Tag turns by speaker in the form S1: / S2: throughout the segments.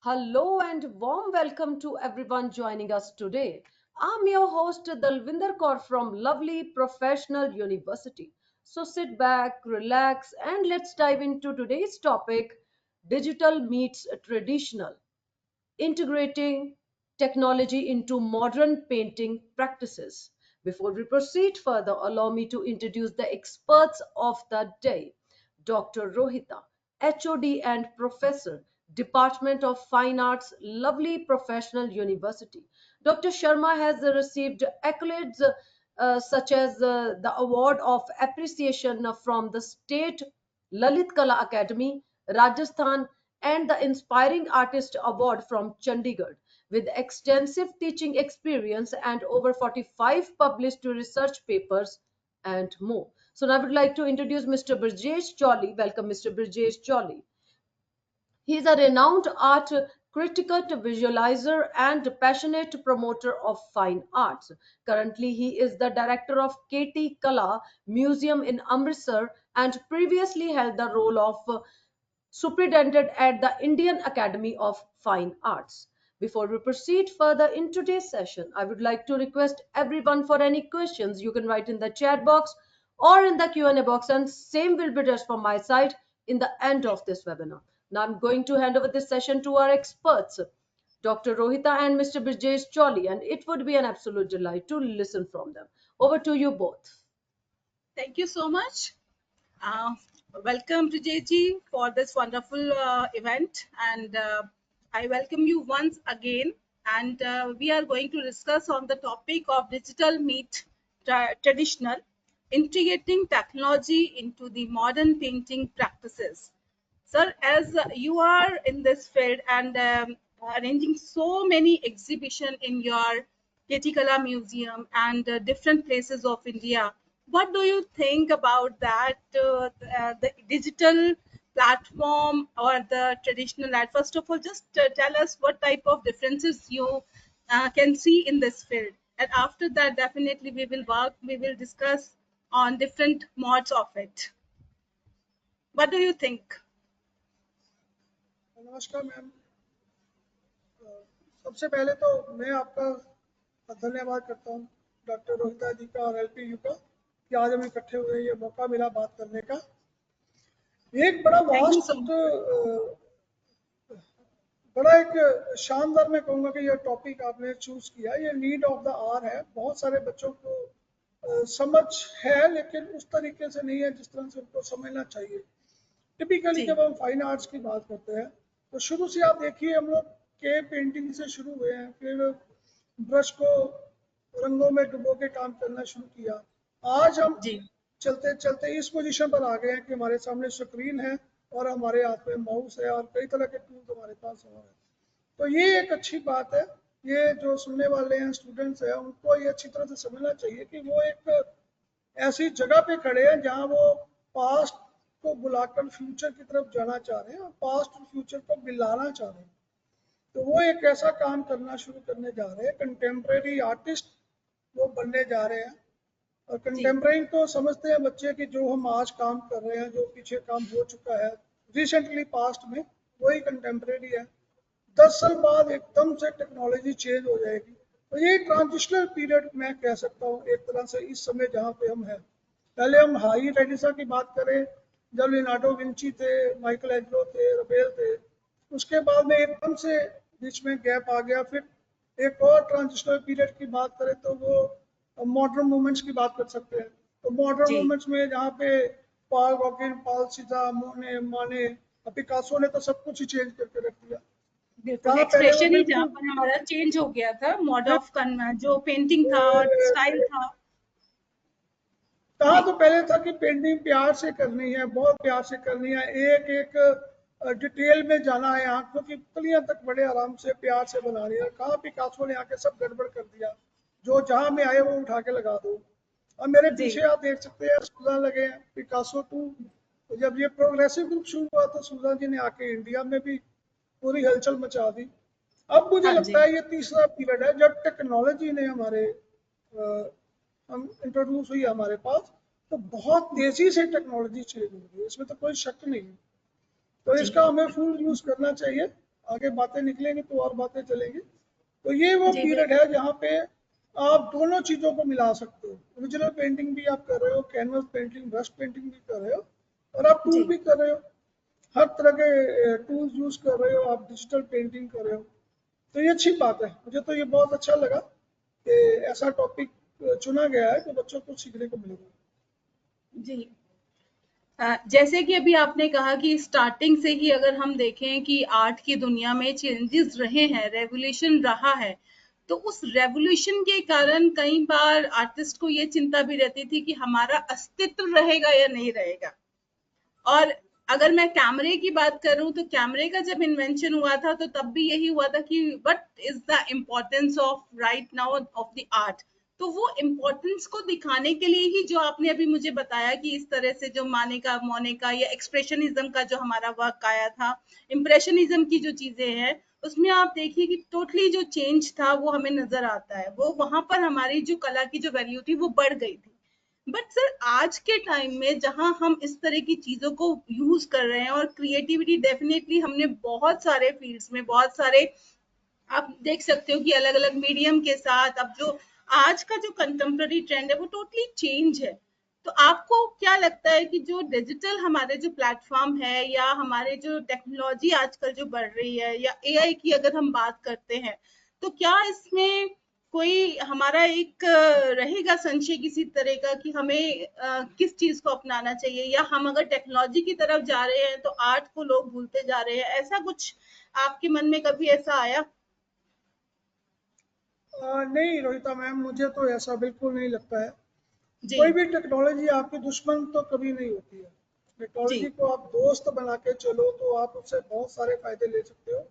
S1: Hello and warm welcome to everyone joining us today. I'm your host Dalvinder Kaur from lovely Professional University. So sit back, relax, and let's dive into today's topic, digital meets traditional, integrating technology into modern painting practices. Before we proceed further, allow me to introduce the experts of the day. Dr. Rohita, HOD and Professor, Department of Fine Arts, lovely Professional University. Dr. Sharma has received accolades such as the Award of Appreciation from the State Lalit Kala Academy, Rajasthan, and the Inspiring Artist Award from Chandigarh. With extensive teaching experience and over 45 published research papers and more. So now I would like to introduce Mr. Brijesh Choli. Welcome, Mr. Brijesh Choli. He is a renowned art critic, visualizer, and passionate promoter of fine arts. Currently, he is the director of KT Kala Museum in Amritsar and previously held the role of superintendent at the Indian Academy of Fine Arts. Before we proceed further in today's session, I would like to request everyone for any questions you can write in the chat box or in the Q&A box, and same will be addressed from my side in the end of this webinar. Now I'm going to hand over this session to our experts, Dr. Rohita and Mr. Brijesh Choli, and it would be an absolute delight to listen from them. Over to you both.
S2: Thank you so much. Uh, Welcome to JG for this wonderful event, and I welcome you once again. And we are going to discuss on the topic of digital meet traditional, integrating technology into the modern painting practices. Sir, as you are in this field and arranging so many exhibition in your Ketikala Museum and different places of India, what do you think about that, the digital platform or the traditional art? First of all, just tell us what type of differences you can see in this field. And after that, definitely we will discuss on different modes of it. What do you think?
S3: नमस्कार ma'am. सबसे पहले तो मैं आपका धन्यवाद करता हूँ doctor रोहिता जी का और एलपीयू का कि आज हम इकट्ठे हुए ये मौका मिला बात करने का। एक बड़ा
S2: Thank you
S3: vast
S2: so much.
S3: बड़ा एक शानदार मैं कहूँगा कि ये टॉपिक आपने चूज किया, ये नीड ऑफ द आवर है। बहुत सारे बच्चों को समझ है लेकिन उस तरीके से नहीं है जिस तरह से उनको समझना चाहिए। टिपिकली
S2: जी
S3: जब हम फाइन आर्ट्स की बात करते हैं तो शुरू से आप देखिए हम लोग के पेंटिंग से शुरू हुए हैं, फिर ब्रश को रंगों में डुबो के काम करना शुरू किया। आज हम
S2: जी
S3: चलते चलते इस पोजीशन पर आ गए हैं कि हमारे सामने स्क्रीन है और हमारे हाथ में माउस है और कई तरह के टूल हमारे पास है। तो ये एक अच्छी बात है। ये जो सुनने वाले हैं स्टूडेंट्स हैं उनको ये अच्छी तरह से समझना चाहिए कि वो एक ऐसी जगह पे खड़े हैं जहाँ वो पास्ट को बुलाकर फ्यूचर की तरफ जाना चाह रहे हैं और पास्ट और फ्यूचर को मिलाना चाह रहे हैं। तो वो एक ऐसा काम करना शुरू करने जा रहे हैं, कंटेम्प्रेरी आर्टिस्ट वो बनने जा रहे हैं। और
S2: जी
S3: कंटेम्प्रेरी तो समझते हैं बच्चे कि जो हम आज काम कर रहे हैं, जो पीछे काम हो चुका है रिसेंटली पास्ट में, वही कंटेम्प्रेरी है। 10 साल बाद एकदम से टेक्नोलॉजी चेंज हो जाएगी। तो ये ट्रांजिशनल पीरियड मैं कह सकता हूँ एक तरह से इस समय जहाँ पे हम हैं। पहले हम हाई रेडिसा की बात करें, जब लियोनार्डो विंची थे, माइकल एंजेलो थे, रफेल थे, उसके बाद में एकदम से बीच में गैप आ गया। फिर एक और ट्रांजिशनल पीरियड की बात करें तो वो मॉडर्न मूवमेंट्स की बात कर सकते हैं। तो मॉडर्न
S2: जी
S3: मूवमेंट्स में जहाँ पे पॉल गॉगिन, पॉल सीजा, मोने, माने, पिकासो ने तो सब कुछ ही चेंज करके रख दिया।
S2: बिल्कुल
S3: कहाँ पहले वो
S2: एक्सप्रेशन ही जहाँ
S3: बिल्कुल
S2: पर हमारा चेंज हो गया था, मोड ऑफ जो पेंटिंग था, स्टाइल था।
S3: कहा
S2: जी
S3: तो पहले था कि पेंटिंग प्यार से करनी है, बहुत प्यार से करनी है, एक एक डिटेल में जाना है, आंखों की पुतलियां तक बड़े आराम से प्यार से बनानी है। कहा पिकासो ने आके सब गड़बड़ कर दिया, जो जहां में आए वो उठा के लगा दो। अब मेरे
S2: जी
S3: पीछे आप देख सकते हैं सूजा लगे हैं, पिकासो 2। तो जब ये प्रोग्रेसिव ग्रुप शुरू हुआ तो सूजा जी ने आके इंडिया में भी पूरी हलचल मचा दी। अब मुझे
S2: हाँ जी
S3: लगता है ये तीसरा पीरियड है जब टेक्नोलॉजी ने हमारे हम इंट्रोड्यूस हुई हमारे पास। तो बहुत तेजी से टेक्नोलॉजी चेंज हो रही है, इसमें तो कोई शक नहीं है। तो
S2: जी
S3: इसका हमें फुल यूज करना चाहिए। आगे बातें निकलेंगी तो और बातें चलेंगी। तो ये वो
S2: जी
S3: पीरियड है जहाँ पे आप दोनों चीज़ों को मिला सकते हो, ओरिजिनल पेंटिंग भी आप कर रहे हो, कैनवस पेंटिंग, ब्रश पेंटिंग भी कर रहे हो, और आप टूल
S2: जी
S3: भी कर रहे हो, हर तरह के टूल्स यूज कर रहे हो, आप डिजिटल पेंटिंग कर रहे हो। तो ये अच्छी बात है, मुझे तो ये बहुत अच्छा लगा कि ऐसा टॉपिक चुना गया है कि बच्चों को सीखने को मिलेगा।
S2: जी। जैसे कि अभी आपने कहा कि स्टार्टिंग से ही अगर हम देखें कि आर्ट की दुनिया में चेंजेस रहे हैं, रेवोल्यूशन रहा है, तो उस रेवोल्यूशन के कारण कई बार आर्टिस्ट को ये चिंता भी रहती थी कि हमारा अस्तित्व रहेगा या नहीं रहेगा। और अगर मैं कैमरे की बात करूं तो कैमरे का जब इन्वेंशन हुआ था तो तब भी यही हुआ था कि what is the importance of right now of the art. तो वो इम्पोर्टेंस को दिखाने के लिए ही जो आपने अभी मुझे बताया कि इस तरह से जो माने का मोने का या एक्सप्रेशनिज्म का जो हमारा वर्क आया था, इम्प्रेशनिज्म की जो चीजें हैं, उसमें आप देखिए कि टोटली जो चेंज था वो हमें नजर आता है। वो वहां पर हमारी जो कला की जो वैल्यू थी वो बढ़ गई थी। बट सर आज के टाइम में जहां हम इस तरह की चीजों को यूज कर रहे हैं और क्रिएटिविटी डेफिनेटली हमने बहुत सारे फील्ड्स में बहुत सारे, आप देख सकते हो कि अलग अलग मीडियम के साथ अब जो आज का जो कंटेम्प्ररी ट्रेंड है वो टोटली चेंज है। तो आपको क्या लगता है कि जो डिजिटल हमारे जो प्लेटफॉर्म है या हमारे जो टेक्नोलॉजी आजकल जो बढ़ रही है या एआई की अगर हम बात करते हैं, तो क्या इसमें कोई हमारा एक रहेगा संशय किसी तरह का कि हमें किस चीज को अपनाना चाहिए, या हम अगर टेक्नोलॉजी की तरफ जा रहे हैं तो आर्ट को लोग भूलते जा रहे हैं, ऐसा कुछ आपके मन में कभी ऐसा आया?
S3: नहीं रोहिता मैम, मुझे तो ऐसा बिल्कुल नहीं लगता है।
S2: जी
S3: कोई भी टेक्नोलॉजी आपकी दुश्मन तो कभी नहीं होती है।
S2: जी
S3: टेक्नोलॉजी को आप दोस्त बना के चलो तो आप उससे बहुत सारे फायदे ले सकते हो, है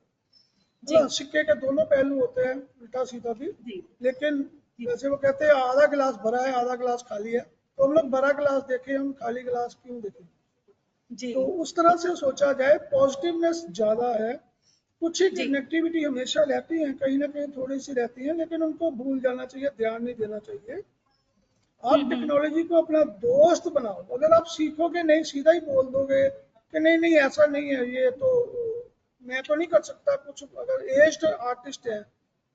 S2: जी
S3: ना। सिक्के के दोनों पहलू होते हैं, उल्टा सीधा भी।
S2: जी
S3: लेकिन
S2: जी
S3: जैसे वो कहते हैं आधा गिलास भरा है आधा गिलास खाली है, तो हम लोग भरा गिलास देखें, हम खाली गिलास क्यों देखें।
S2: जी
S3: तो उस तरह से सोचा जाए, पॉजिटिवनेस ज़्यादा है। कुछ एक
S2: जी
S3: नेगेटिविटी हमेशा रहती है, कहीं ना कहीं थोड़ी सी रहती है, लेकिन उनको भूल जाना चाहिए, ध्यान नहीं देना चाहिए। आप
S2: हम्म।
S3: टेक्नोलॉजी को अपना दोस्त बनाओ। अगर आप सीखोगे नहीं, सीधा ही बोल दोगे कि नहीं नहीं ऐसा नहीं है, ये तो मैं तो नहीं कर सकता कुछ। अगर एज्ड आर्टिस्ट है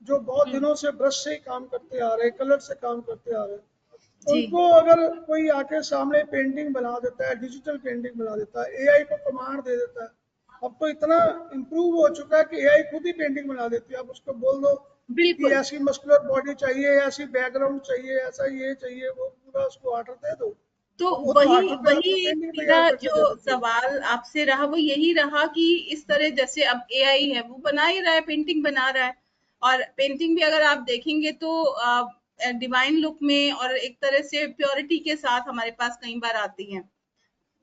S3: जो बहुत
S2: हम्म।
S3: दिनों से ब्रश से ही काम करते आ रहे हैं, कलर से काम करते आ रहे हैं,
S2: जी
S3: उनको अगर कोई आके सामने पेंटिंग बना देता है, डिजिटल पेंटिंग बना देता है, एआई को कमांड दे देता है। अब तो इतना इम्प्रूव हो चुका है कि एआई खुद ही पेंटिंग बना देती है। आप उसको बोल दो कि
S2: बिल्कुल।
S3: ऐसी मस्कुलर बॉडी चाहिए, ऐसी बैकग्राउंड चाहिए, ऐसा ये चाहिए, वो पूरा उसको ऑर्डर दे दो,
S2: तो
S3: तो वो तो
S2: वही
S3: ऑर्डर पे
S2: वही
S3: आपको पेंटिंग
S2: मेरा
S3: तैयार करके
S2: जो
S3: दे देती है।
S2: सवाल आपसे रहा वो यही रहा कि इस तरह जैसे अब एआई है वो बना ही रहा है, पेंटिंग बना रहा है, और पेंटिंग भी अगर आप देखेंगे तो डिवाइन लुक में और एक तरह से प्योरिटी के साथ हमारे पास कई बार आती है।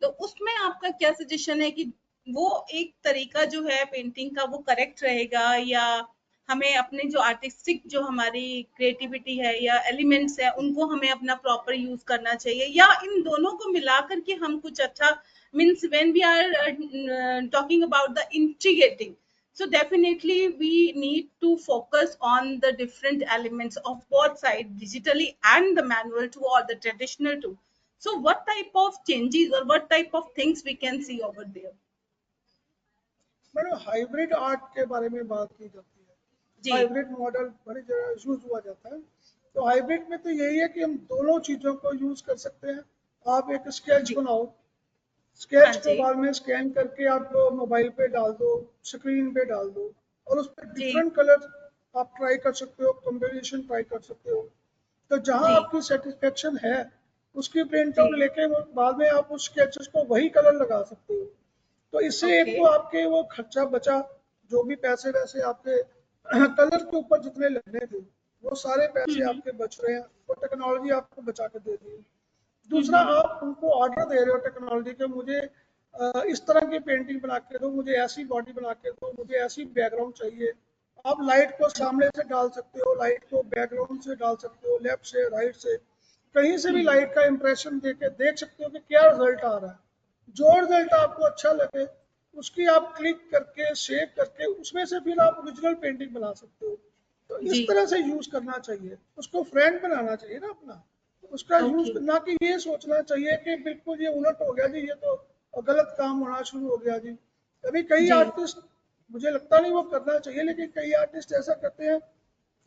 S2: तो उसमें आपका क्या सजेशन है कि वो एक तरीका जो है पेंटिंग का वो करेक्ट रहेगा, या हमें अपने जो आर्टिस्टिक जो हमारी क्रिएटिविटी है या एलिमेंट्स है उनको हमें अपना प्रॉपर यूज करना चाहिए, या इन दोनों को मिला करके हम कुछ अच्छा, means when we are talking about the integrating, so definitely we need to focus on the different elements of both sides, digitally and the manual too or the traditional too. So what type of changes or what type of things we can see over there?
S3: मैंने hybrid art के बारे में बात की जाती है।
S2: जी
S3: hybrid model बड़ी जगह यूज हुआ जाता है। तो हाइब्रिड में तो यही है कि हम दोनों चीज़ों को यूज कर सकते हैं। आप एक स्केच
S2: जी
S3: बनाओ,
S2: हाँ
S3: स्केच को
S2: जी
S3: बाद में स्कैन करके आप मोबाइल पे डाल दो, स्क्रीन पे डाल दो, और उस पर
S2: जी
S3: डिफरेंट कलर आप ट्राई कर सकते हो, कॉम्बिनेशन ट्राई कर सकते हो। तो जहाँ
S2: जी
S3: आपकी सेटिस्फेक्शन है, उसकी प्रिंट
S2: जी
S3: आउट लेके बाद में आप उस स्केचेस को वही कलर लगा सकते हो। तो इससे एक
S2: ओके
S3: तो आपके वो खर्चा बचा, जो भी पैसे वैसे आपके कलर के ऊपर जितने लगने थे, वो सारे पैसे
S2: हम्म
S3: आपके बच रहे हैं, वो टेक्नोलॉजी आपको बचा के दे रही है। दूसरा,
S2: हम्म
S3: आप उनको ऑर्डर दे रहे हो टेक्नोलॉजी के, मुझे इस तरह की पेंटिंग बना के दो, मुझे ऐसी बॉडी बना के दो, मुझे ऐसी बैकग्राउंड चाहिए। आप लाइट को सामने से डाल सकते हो, लाइट को बैकग्राउंड से डाल सकते हो, लेफ्ट से राइट से, कहीं से भी
S2: हम्म
S3: लाइट का इंप्रेशन देके देख सकते हो कि क्या रिजल्ट आ रहा है। जो रिजल्ट आपको अच्छा लगे उसकी आप क्लिक करके सेव करके उसमें से फिर आप ओरिजिनल पेंटिंग बना सकते हो। तो
S2: जी
S3: इस तरह से यूज करना चाहिए, उसको फ्रेंड बनाना चाहिए ना अपना। उसका यूज
S2: ओके
S3: ना कि ये सोचना चाहिए कि बिल्कुल ये उलट हो गया जी, ये तो गलत काम होना शुरू हो गया जी। अभी कई
S2: जी
S3: आर्टिस्ट मुझे लगता नहीं वो करना चाहिए, लेकिन कई आर्टिस्ट ऐसा करते हैं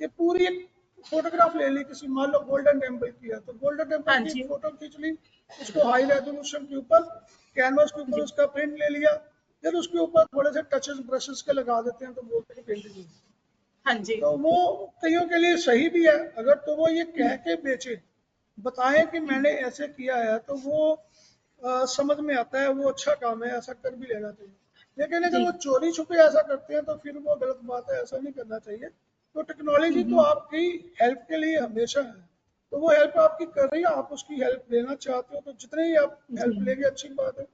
S3: कि पूरी एक फोटोग्राफ ले ली किसी, मान लो गोल्डन टेम्पल की है तो गोल्डन टेम्पल
S2: हाँ
S3: की एक
S2: जी।
S3: फोटो खींच ली, उसको हाई रेजोल्यूशन के ऊपर कैनवास के ऊपर
S2: जी।
S3: उसका प्रिंट ले लिया, फिर उसके ऊपर थोड़े से टचेस ब्रशेस के लगा देते हैं तो बोलते हैं पेंटिंग।
S2: हाँ जी।
S3: तो वो कईयों के लिए सही भी है, अगर तो वो ये कह के बेचे, बताएं कि मैंने ऐसे किया है, तो वो समझ में आता है, वो अच्छा काम है, ऐसा कर भी लेना चाहिए। लेकिन अगर वो
S2: जी।
S3: चोरी छुपे ऐसा करते हैं तो फिर वो गलत बात है, ऐसा नहीं करना चाहिए। तो टेक्नोलॉजी तो
S2: हम्म।
S3: आपकी हेल्प के लिए हमेशा है, तो वो हेल्प आपकी कर रही है, आप उसकी हेल्प लेना चाहते हो तो जितने ही आप
S2: जी।
S3: हेल्प लेंगे अच्छी बात है।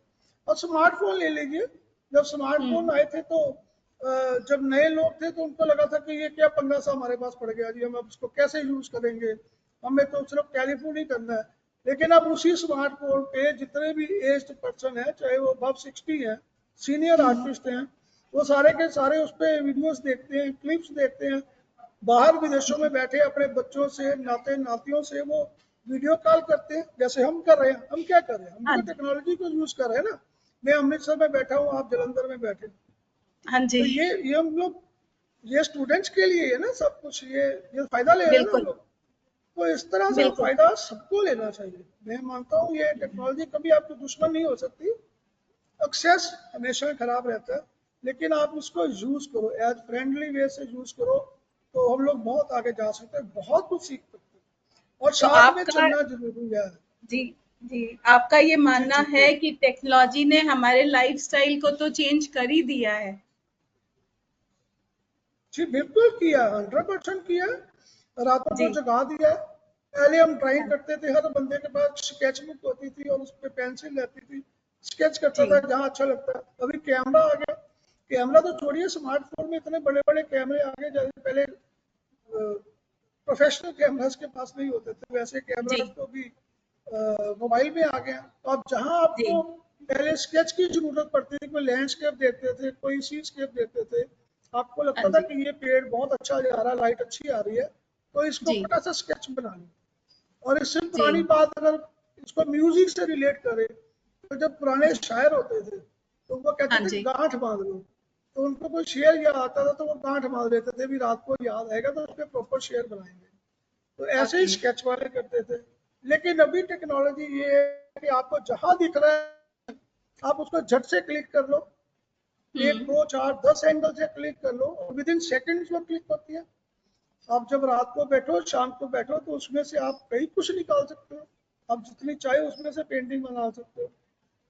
S3: और स्मार्टफोन ले लीजिए, जब स्मार्टफोन
S2: हम्म।
S3: आए थे तो जब नए लोग थे तो उनको लगा था कि ये क्या पंगा सा हमारे पास पड़ गया जी, हम अब इसको कैसे यूज करेंगे, हमें तो सिर्फ टेलीफोन ही करना है। लेकिन अब उसी स्मार्टफोन पे जितने भी एज्ड पर्सन है, चाहे वो अबव 60 है, सीनियर
S2: हम्म।
S3: आर्टिस्ट हैं, वो सारे के सारे उस पर वीडियोस देखते हैं, क्लिप्स देखते हैं। बाहर विदेशों में बैठे अपने बच्चों से, नाते नातियों से वो वीडियो कॉल करते हैं, जैसे हम कर रहे हैं। हम क्या कर रहे हैं, हम भी
S2: हाँ
S3: तो
S2: जी।
S3: टेक्नोलॉजी को यूज कर रहे हैं ना। मैं अमृतसर में बैठा हूँ, आप जलंधर में बैठे हैं।
S2: हाँ जी।
S3: तो ये हम लोग, ये स्टूडेंट्स के लिए है ना सब कुछ, ये फायदा ले रहे हैं ना हम
S2: बिल्कुल।
S3: लोग। तो इस तरह से
S2: बिल्कुल।
S3: फायदा सबको लेना चाहिए। मैं मानता हूँ ये टेक्नोलॉजी कभी आपकी दुश्मन नहीं हो सकती, एक्सेस हमेशा खराब रहता है, लेकिन आप उसको यूज करो, एज फ्रेंडली वे से यूज करो, तो हम लोग बहुत आगे जा सकते हैं, बहुत कुछ सीख सकते हैं, और
S2: तो
S3: साथ में
S2: आपका,
S3: चलना जरूरी है।
S2: जी, जी, आपका ये
S3: जी
S2: मानना
S3: जी
S2: है कि टेक्नोलॉजी ने हमारे लाइफस्टाइल को तो चेंज कर ही दिया है?
S3: जी बिल्कुल किया, 100% किया, रातों को
S2: जी।
S3: जगा दिया है। पहले हम ड्राइंग
S2: हाँ।
S3: करते थे, हर बंदे के पास स्केच बुक होती थी और उस पर पेंसिल रहती थी, स्केच करता था
S2: जी।
S3: जहाँ अच्छा लगता है। अभी कैमरा आ गया, कैमरा तो छोड़िए, स्मार्टफोन में इतने बड़े बड़े कैमरे आ गए, जैसे पहले प्रोफेशनल कैमरास के पास नहीं होते थे, वैसे
S2: जी।
S3: कैमरास तो भी मोबाइल में आ गए हैं। तो अब जहाँ आपको
S2: जी।
S3: पहले स्केच की जरूरत पड़ती थी, कोई लैंडस्केप देखते थे, कोई सीस्केप देखते थे, आपको
S2: हाँ
S3: लगता था
S2: जी।
S3: कि ये पेड़ बहुत अच्छा जा रहा है, लाइट अच्छी आ रही है, तो इसको
S2: जी।
S3: फटा सा स्केच बना लो। और इससे
S2: जी।
S3: पुरानी बात अगर इसको म्यूजिक से रिलेट करें, तो जब पुराने
S2: जी।
S3: शायर होते थे तो वो कहते
S2: हाँ
S3: थे
S2: जी।
S3: गांठ बांध लो, तो उनको कोई शेर याद आता था तो वो गांठ बांध लेते थे, भी रात को याद आएगा तो उस पर प्रॉपर शेर बनाएंगे। तो ऐसे ही
S2: ओके।
S3: स्केच वाले करते थे। लेकिन अभी टेक्नोलॉजी ये है कि आपको जहां दिख रहा है आप उसको झट से क्लिक कर लो, एक
S2: हुँ।
S3: दो चार 10 एंगल से क्लिक कर लो, और विद इन सेकेंड्स वो क्लिक होती है। आप जब रात को बैठो, शाम को बैठो, तो उसमें से आप कई कुछ निकाल सकते हो, आप जितनी चाहे उसमें से पेंटिंग बना सकते हो।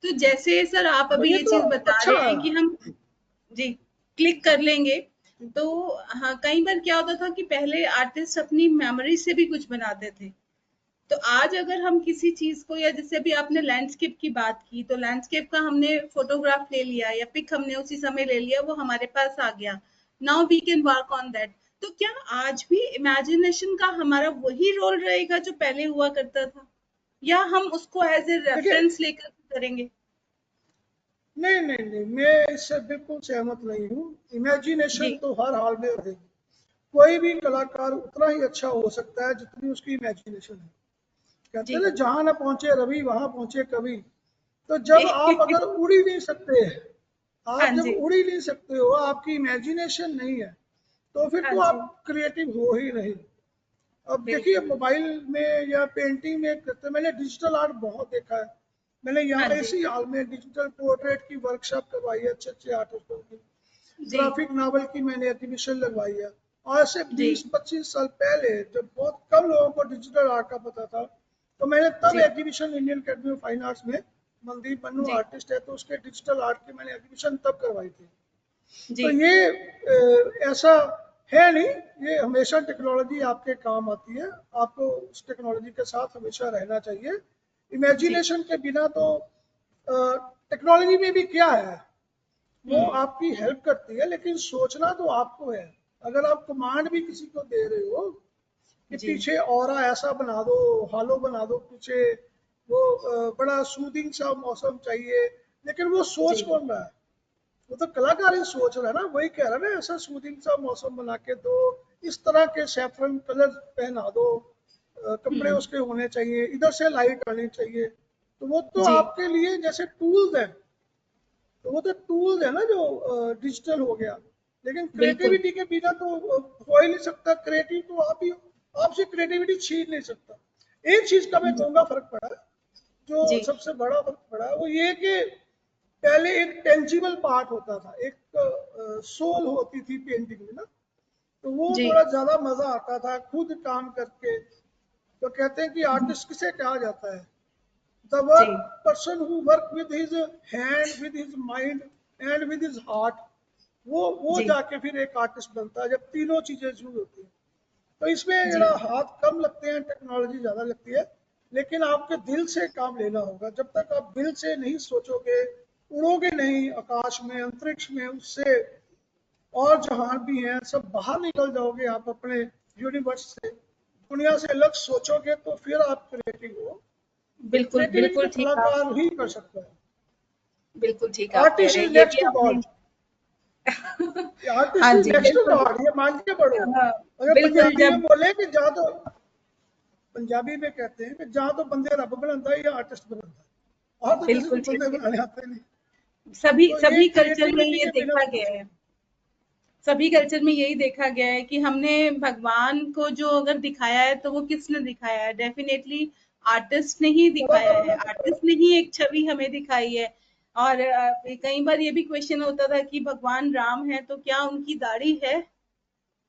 S2: तो जैसे सर आप
S3: तो
S2: अभी
S3: ये
S2: ये
S3: तो
S2: चीज़ बता
S3: अच्छा
S2: रहे
S3: है।
S2: हैं कि हम, जी, क्लिक कर लेंगे, तो हाँ, कई बार क्या होता था कि पहले आर्टिस्ट अपनी मेमोरी से भी कुछ बनाते थे। तो आज अगर हम किसी चीज़ को, या जैसे अभी आपने लैंडस्केप की बात की, तो लैंडस्केप का हमने फ़ोटोग्राफ ले लिया या पिक हमने उसी समय ले लिया, वो हमारे पास आ गया। Now we can work on that. तो क्या आज भी इमेजिनेशन का हमारा वही रोल रहेगा जो पहले हुआ करता था? या हम उसको एज़ ए
S3: देखिए,
S2: रेफरेंस लेकर करेंगे?
S3: नहीं नहीं नहीं, मैं इससे बिल्कुल सहमत नहीं हूँ। इमेजिनेशन
S2: जी।
S3: तो हर हाल में रहेगी। कोई भी कलाकार उतना ही अच्छा हो सकता है जितनी उसकी इमेजिनेशन है। कहते हैं
S2: जी।
S3: ना, जहां न पहुंचे रवि वहां पहुंचे कवि। तो
S2: जी।
S3: जब आप अगर उड़ ही नहीं सकते,
S2: हाँ
S3: आप जब
S2: जी।
S3: उड़ ही नहीं सकते हो, आपकी इमेजिनेशन नहीं है, तो फिर
S2: हाँ
S3: तो
S2: जी।
S3: आप क्रिएटिव हो ही नहीं। अब देखिए,
S2: बिल्कुल।
S3: मोबाइल में या पेंटिंग में करते, मैंने डिजिटल आर्ट बहुत देखा है। मैंने
S2: हाँ
S3: यहाँ
S2: जी।
S3: इसी हाल में डिजिटल पोर्ट्रेट की वर्कशॉप करवाई है अच्छे अच्छे आर्टिस्टों की।
S2: जी।
S3: ग्राफिक नावल की मैंने एग्जीबिशन लगवाई है। और ऐसे
S2: जी।
S3: 20-25 साल पहले जब बहुत कम लोगों को डिजिटल आर्ट का पता था, तो मैंने तब
S2: जी।
S3: Exhibition Indian Academy of Fine Arts में, मनदीप मन्नू
S2: जी।
S3: आर्टिस्ट है तो उसके डिजिटल आर्ट की मैंने एग्जीबिशन तब करवाई थी।
S2: जी।
S3: तो ये ऐसा है नहीं, ये हमेशा टेक्नोलॉजी आपके काम आती है, आपको उस टेक्नोलॉजी के साथ हमेशा रहना चाहिए।
S2: जी।
S3: इमेजिनेशन के बिना तो टेक्नोलॉजी में भी क्या है, वो
S2: हुँ।
S3: आपकी हेल्प करती है, लेकिन सोचना तो आपको है। अगर आप कमांड भी किसी को दे रहे हो कि
S2: जी।
S3: पीछे ऑरा ऐसा बना दो, हालो बना दो पीछे, वो बड़ा सूदिंग सा मौसम चाहिए, लेकिन वो सोच
S2: जी।
S3: कौन रहा है? वो तो कलाकार ही सोच रहा है ना, वही कह रहा है ना, ऐसा सूदिंग सा मौसम बना के दो, इस तरह के सैफरन कलर पहना दो, कपड़े
S2: हुँ।
S3: उसके होने चाहिए, इधर से लाइट आनी चाहिए। तो वो तो
S2: जी।
S3: आपके लिए जैसे टूल्स हैं, तो वो तो टूल्स है ना जो डिजिटल हो गया, लेकिन
S2: बिल्कुल
S3: क्रिएटिविटी के बिना तो हो ही नहीं सकता। क्रिएटिव तो आप ही हो, आपसे क्रिएटिविटी छीन नहीं सकता। एक चीज का मैं
S2: जी
S3: कहूंगा फर्क पड़ा है, जो
S2: जी
S3: सबसे बड़ा फर्क पड़ा है वो ये कि पहले एक टेंजिबल पार्ट होता था, एक सोल होती थी पेंटिंग में ना, तो वो
S2: जी
S3: थोड़ा ज्यादा मजा आता था खुद काम करके। तो कहते हैं कि
S2: जी
S3: आर्टिस्ट किसे कहा जाता है? द
S2: जी
S3: work person who work with his hand, with his mind and with his heart, वो
S2: जी
S3: जाके फिर एक आर्टिस्ट बनता है, जब तीनों चीजें यूज होती हैं। तो इसमें
S2: जी
S3: जरा हाथ कम लगते हैं, टेक्नोलॉजी ज्यादा लगती है, लेकिन आपके दिल से काम लेना होगा। जब तक आप दिल से नहीं सोचोगे, उड़ोगे नहीं आकाश में, अंतरिक्ष में, उससे और जहां भी हैं सब बाहर निकल जाओगे आप अपने यूनिवर्स से, दुनिया से अलग सोचोगे, तो फिर आप क्रिएटिव हो।
S2: बिल्कुल
S3: क्रिएटिविटी
S2: बिल्कुल
S3: तो
S2: ठीक आप
S3: कलाकार ही कर सकता है।
S2: बिल्कुल ठीक आप कह
S3: आर्टिस्ट
S2: रहे
S3: इज
S2: हैं ये
S3: नेक्स्ट
S2: भी
S3: टू
S2: आपने
S3: गॉड। आर्टिस्ट
S2: हाँ
S3: इज
S2: जी
S3: नेक्स्ट टू
S2: बिल्कुल
S3: गॉड, ये मान के पढ़ो।
S2: हाँ
S3: अगर
S2: बिल्कुल
S3: पंजाबी में
S2: जब
S3: बोले कि जहाँ तो, पंजाबी में कहते हैं कि जहाँ तो बंदे रब बनाता है या आर्टिस्ट बनाता है, और तो किसी
S2: बिल्कुल
S3: को
S2: ठीक
S3: बंदे
S2: है
S3: बनाने आते नहीं।
S2: सभी
S3: तो ये
S2: सभी कल्चर में
S3: क्रिएटिविटी
S2: ये
S3: के बिना
S2: देखा
S3: तो
S2: गया
S3: कुछ
S2: है सभी कल्चर में यही देखा गया है कि हमने भगवान को जो अगर दिखाया है तो वो किसने दिखाया है डेफिनेटली आर्टिस्ट ने ही दिखाया
S3: कलाकार
S2: है
S3: ने दिखाया।
S2: आर्टिस्ट ने ही एक छवि हमें दिखाई है और कई बार ये भी क्वेश्चन होता था कि भगवान राम है तो क्या उनकी दाढ़ी है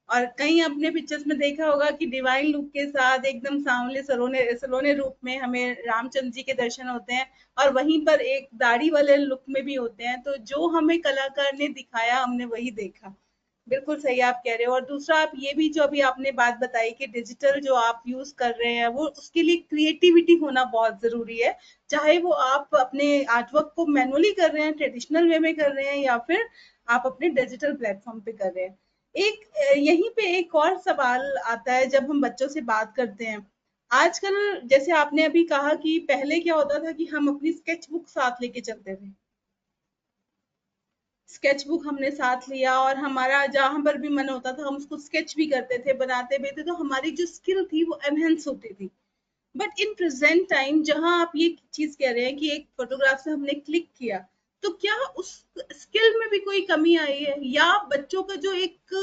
S2: और कहीं अपने पिक्चर्स में देखा होगा कि डिवाइन लुक के साथ एकदम सांवले सलोने सलोने रूप में हमें रामचंद्र जी के दर्शन होते हैं और वहीं पर एक दाढ़ी वाले लुक में भी होते हैं तो जो हमें कलाकार ने दिखाया हमने वही देखा बिल्कुल सही आप कह रहे हो और दूसरा आप ये भी जो अभी आपने बात बताई कि डिजिटल जो आप यूज कर रहे हैं वो उसके लिए क्रिएटिविटी होना बहुत जरूरी है चाहे वो आप अपने आर्टवर्क को मैनुअली कर रहे हैं ट्रेडिशनल वे में कर रहे हैं या फिर आप अपने डिजिटल प्लेटफॉर्म पे कर रहे हैं एक यहीं पे एक और सवाल आता है जब हम बच्चों से बात करते हैं आजकल जैसे आपने अभी कहा कि पहले क्या होता था कि हम अपनी स्केच बुक साथ लेके चलते थे स्केच बुक हमने साथ लिया और हमारा जहां पर भी मन होता था हम उसको स्केच भी करते थे बनाते भी थे तो हमारी जो स्किल थी वो एनहेंस होती थी बट इन प्रेजेंट टाइम जहां आप ये चीज कह रहे हैं कि एक फोटोग्राफ से हमने क्लिक किया तो क्या उस स्किल में भी कोई कमी आई है या बच्चों का जो एक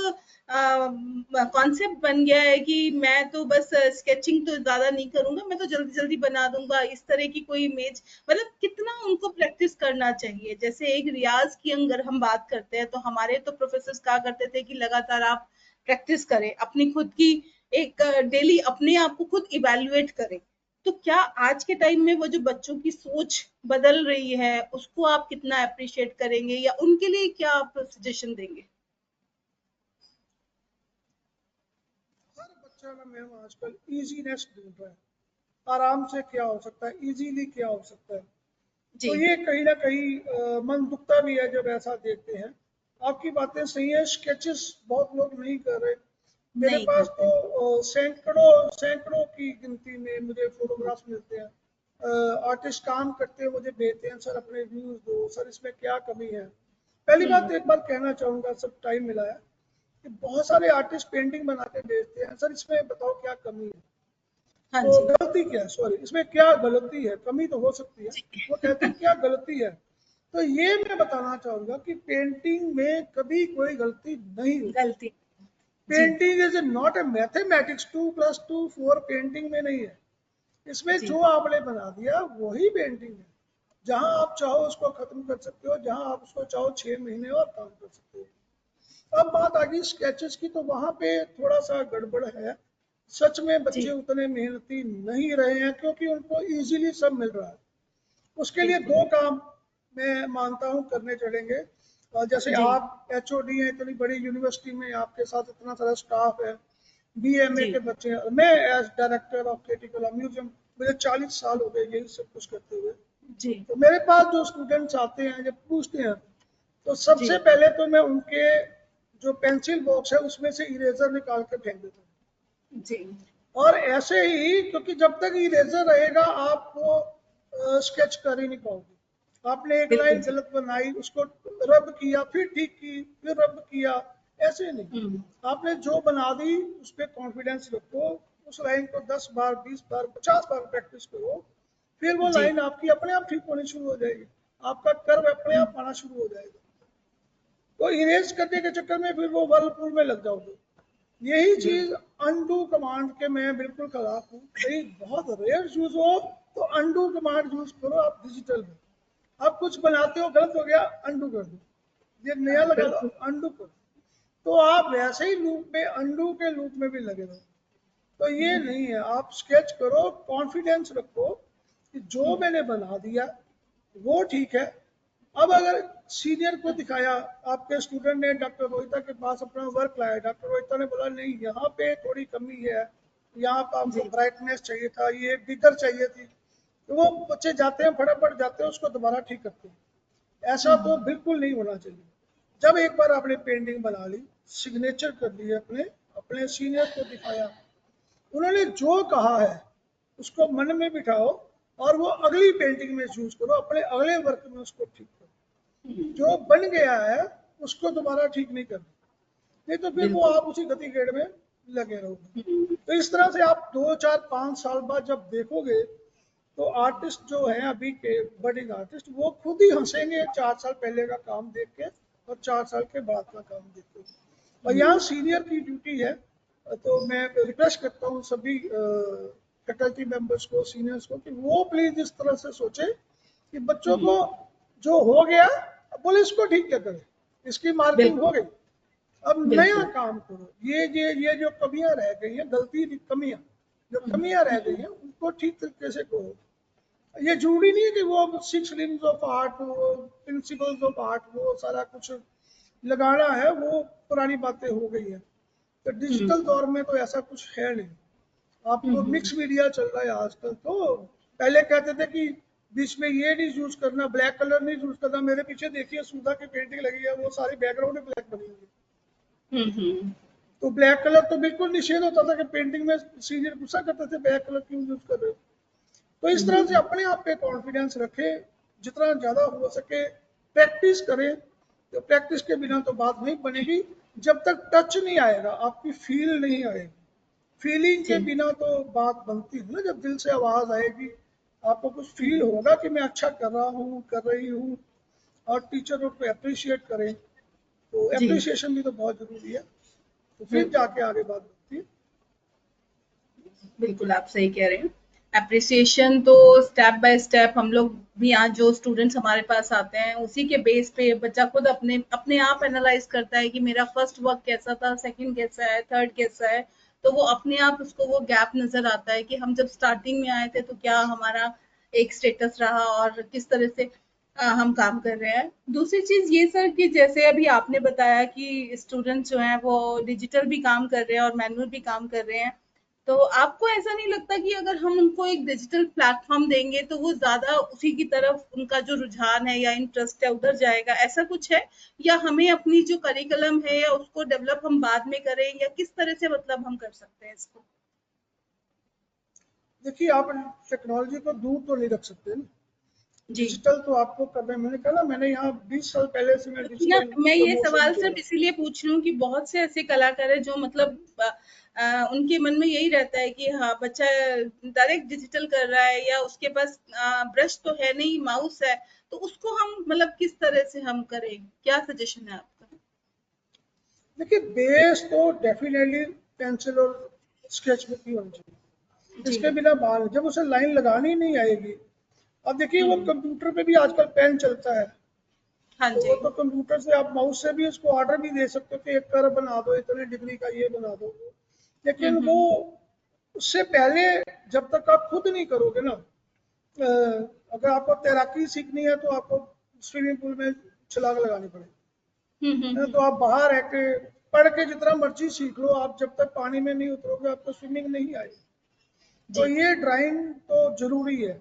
S2: कॉन्सेप्ट बन गया है कि मैं तो बस स्केचिंग तो ज्यादा नहीं करूंगा मैं तो जल्दी जल्दी बना दूंगा इस तरह की कोई इमेज मतलब कितना उनको प्रैक्टिस करना चाहिए जैसे एक रियाज की अगर हम बात करते हैं तो हमारे तो प्रोफेसर कहा करते थे कि लगातार आप प्रैक्टिस करें अपनी खुद की एक डेली अपने आप को खुद इवेल्युएट करें तो क्या आज के टाइम में वो जो बच्चों की सोच बदल रही है उसको आप कितना अप्रिशिएट करेंगे या उनके लिए क्या आप सजेशन देंगे
S3: हर बच्चा ना मैम आजकल इजीनेस ढूंढ रहा है, आराम से क्या हो सकता है, इजीली क्या हो सकता है।
S2: जी
S3: तो ये कहीं ना कहीं मन दुखता भी है जब ऐसा देखते हैं। आपकी बातें सही है, स्केचेस बहुत लोग नहीं कर रहे। मेरे
S2: नहीं
S3: पास
S2: करते
S3: तो सैकड़ों सैकड़ों की गिनती में मुझे फोटोग्राफ्स मिलते हैं। आर्टिस्ट काम करते हैं, मुझे भेजते हैं, सर अपने व्यूज दो, सर इसमें क्या कमी है। पहली बात
S2: हम्म
S3: तो एक बार कहना चाहूंगा, सब टाइम मिला है, कि बहुत सारे आर्टिस्ट पेंटिंग बना के भेजते हैं, सर इसमें बताओ क्या कमी है।
S2: हाँ
S3: तो
S2: जी
S3: गलती क्या है, सॉरी इसमें क्या गलती है, कमी तो हो सकती है। वो कहते हैं क्या गलती है। तो ये मैं बताना चाहूंगा कि पेंटिंग में कभी कोई गलती नहीं होती।
S2: गलती जी
S3: painting is not a mathematics, 2+2 4 painting में नहीं है। इसमें
S2: जी
S3: जो आपने बना दिया वही पेंटिंग है। जहां आप चाहो उसको खत्म कर सकते हो, जहां आप उसको चाहो 6 महीने और काम कर सकते हो। अब बात आ गई स्केचेस की, तो वहां पे थोड़ा सा गड़बड़ है। सच में
S2: जी
S3: बच्चे उतने मेहनती नहीं रहे हैं, क्योंकि उनको इजीली सब मिल रहा है। उसके लिए
S2: बिल्कुल
S3: दो काम मैं मानता हूँ करने चलेंगे। जैसे
S2: जी
S3: आप एचओडी हैं, इतनी बड़ी यूनिवर्सिटी में आपके साथ इतना सारा स्टाफ है, बीएमए
S2: जी
S3: के बच्चे हैं, मैं as director of critical museum, मुझे 40 साल हो गए यही सब कुछ करते हुए।
S2: जी
S3: तो मेरे पास जो स्टूडेंट्स आते हैं, जब पूछते हैं, तो
S2: जी
S3: सबसे पहले तो मैं उनके जो पेंसिल बॉक्स है उसमें से इरेजर निकाल के फेंक देता हूँ।
S2: जी
S3: और ऐसे ही, क्योंकि जब तक इरेजर रहेगा आप वो स्केच कर ही नहीं पाओगे। आपने एक
S2: बिल्कुल
S3: लाइन
S2: जी
S3: गलत बनाई, उसको रब किया, फिर ठीक की, फिर रब किया, ऐसे नहीं।
S2: हम्म
S3: आपने जो बना दी उस पर कॉन्फिडेंस रखो, उस लाइन को 10 बार 20 बार 50 बार प्रैक्टिस करो, फिर वो
S2: जी
S3: लाइन आपकी अपने आप ठीक होनी शुरू हो जाएगी। आपका कर्व अपने आप आना शुरू हो जाएगा। तो इरेज करने के चक्कर में फिर वो वर्लपूल में लग जाओगे। यही चीज अनडू कमांड के मैं बिल्कुल खिलाफ हूँ। कहीं बहुत रेयर यूज हो तो अनडू कमांड यूज करो आप डिजिटल में। आप कुछ बनाते हो, गलत हो गया, अनडू कर दो, ये नया लगा लो, अनडू कर दो। तो आप वैसे ही लूप में, अनडू के लूप में भी लगे रहो। तो ये नहीं है। आप स्केच करो, कॉन्फिडेंस रखो कि जो मैंने बना दिया वो ठीक है। अब अगर सीनियर को दिखाया, आपके स्टूडेंट ने डॉक्टर रोहिता के पास अपना वर्क लाया, डॉक्टर रोहिता ने बोला नहीं यहाँ पे थोड़ी कमी है, यहाँ पर आपको ब्राइटनेस चाहिए था, ये बिगर चाहिए थी, तो वो बच्चे जाते हैं, फटाफट जाते हैं, उसको दोबारा ठीक करते हैं। ऐसा तो बिल्कुल नहीं होना चाहिए। जब एक बार आपने पेंटिंग बना ली, सिग्नेचर कर लिए, अपने अपने सीनियर को दिखाया, उन्होंने जो कहा है उसको मन में बिठाओ और वो अगली पेंटिंग में यूज करो, अपने अगले वर्क में उसको ठीक करो। जो बन गया है उसको दोबारा ठीक नहीं करना, नहीं तो फिर वो आप उसी गति गेड़ में लगे रहोगे। तो इस तरह से आप 2 4 5 साल बाद जब देखोगे तो आर्टिस्ट जो है अभी के बडिंग आर्टिस्ट, वो खुद ही हंसेंगे 4 साल पहले का काम देख के और 4 साल के बाद का काम देख के। और यहाँ सीनियर की ड्यूटी है। तो मैं रिक्वेस्ट करता हूँ सभी फैकल्टी मेंबर्स को, सीनियर्स को, कि वो प्लीज इस तरह से सोचे कि बच्चों को जो हो गया, बोले इसको ठीक क्या करें, इसकी मार्किंग हो गई, अब नया काम करो। ये जो कमियां रह गई हैं, गलती कमियां जो कमियां रह गई हैं उनको ठीक तरीके से करो। ये जरूरी नहीं है कि वो 6 लिम्स ऑफ आर्ट, वो प्रिंसिपल्स ऑफ आर्ट, वो सारा कुछ लगाना है, वो पुरानी बातें हो गई हैं। तो डिजिटल दौर में तो ऐसा कुछ है नहीं। आपको मिक्स मीडिया चल रहा है आजकल। तो पहले कहते थे कि बीच में ये नहीं यूज करना, ब्लैक कलर नहीं यूज करना। मेरे पीछे देखिए सुधा की पेंटिंग लगी है, वो सारी बैकग्राउंड में ब्लैक बनी हुई है। तो ब्लैक कलर तो बिल्कुल निषेध होता था कि पेंटिंग में सीनियर गुस्सा करते थे, ब्लैक कलर क्यों यूज कर रहे हो। तो इस तरह से अपने आप पे कॉन्फिडेंस रखें, जितना ज्यादा हो सके प्रैक्टिस करें। तो प्रैक्टिस के बिना तो बात नहीं बनेगी। जब तक टच नहीं आएगा, आपकी फील नहीं आएगी, फीलिंग के बिना तो बात बनती है ना। जब दिल से आवाज आएगी, आपको कुछ फील होगा कि मैं अच्छा कर रहा हूँ, कर रही हूँ, और टीचर उसको अप्रिशिएट करें, तो अप्रिशिएशन भी तो बहुत जरूरी है। तो फिर जाके आगे बात बनती है।
S2: बिल्कुल आप सही कह रहे हैं। एप्रिसिएशन तो स्टेप बाय स्टेप हम लोग भी, यहाँ जो स्टूडेंट्स हमारे पास आते हैं उसी के बेस पे बच्चा खुद अपने अपने आप एनालाइज करता है कि मेरा फर्स्ट वर्क कैसा था, सेकंड कैसा है, थर्ड कैसा है। तो वो अपने आप उसको वो गैप नजर आता है कि हम जब स्टार्टिंग में आए थे तो क्या हमारा एक स्टेटस रहा और किस तरह से हम काम कर रहे हैं। दूसरी चीज ये सर कि जैसे अभी आपने बताया कि स्टूडेंट्स जो हैं वो डिजिटल भी काम कर रहे हैं और मैनुअल भी काम कर रहे हैं। तो आपको ऐसा नहीं लगता कि अगर हम उनको एक डिजिटल प्लेटफॉर्म देंगे तो वो ज्यादा उसी की तरफ उनका जो रुझान है या इंटरेस्ट है उधर जाएगा, ऐसा कुछ है? या हमें अपनी जो करिकुलम है या उसको डेवलप हम बाद में करें, या किस तरह से मतलब हम कर सकते हैं इसको?
S3: देखिए, आप टेक्नोलॉजी को दूर तो नहीं रख सकते ना।
S2: जी।
S3: डिजिटल तो आपको करना है। मैंने कहा ना, मैंने यहाँ 20 साल पहले से मैं
S2: ना,
S3: डिजिटल
S2: मैं ये
S3: प्रमोशन
S2: सवाल
S3: किया।
S2: सिर्फ इसीलिए पूछ रही हूँ कि बहुत से ऐसे कलाकार हैं जो मतलब उनके मन में यही रहता है कि हाँ बच्चा डायरेक्ट डिजिटल कर रहा है या उसके पास ब्रश तो है नहीं, माउस है, तो उसको हम मतलब किस तरह से हम करें, क्या सजेशन है आपका?
S3: देखिए, बेस तो डेफिनेटली पेंसिल और स्केचबुक ही होनी चाहिए।
S2: जी।
S3: इसके बिना बाल, जब उसे लाइन लगानी नहीं आएगी। अब देखिए, वो कंप्यूटर पे भी आजकल पेन चलता है,
S2: हाँ
S3: तो
S2: जी।
S3: वो तो कंप्यूटर से आप माउस से भी उसको ऑर्डर भी दे सकते हो कि एक कर्व बना दो, इतने डिग्री का ये बना दो। लेकिन वो उससे पहले जब तक आप खुद नहीं करोगे ना, अगर आपको तैराकी सीखनी है तो आपको स्विमिंग पूल में छलांग लगानी पड़ेगी, है ना? तो आप बाहर रह के पढ़ के जितना मर्जी सीख लो, आप जब तक पानी में नहीं उतरोगे आपको स्विमिंग नहीं आएगी। तो
S2: जी।
S3: ये ड्राइंग तो जरूरी है।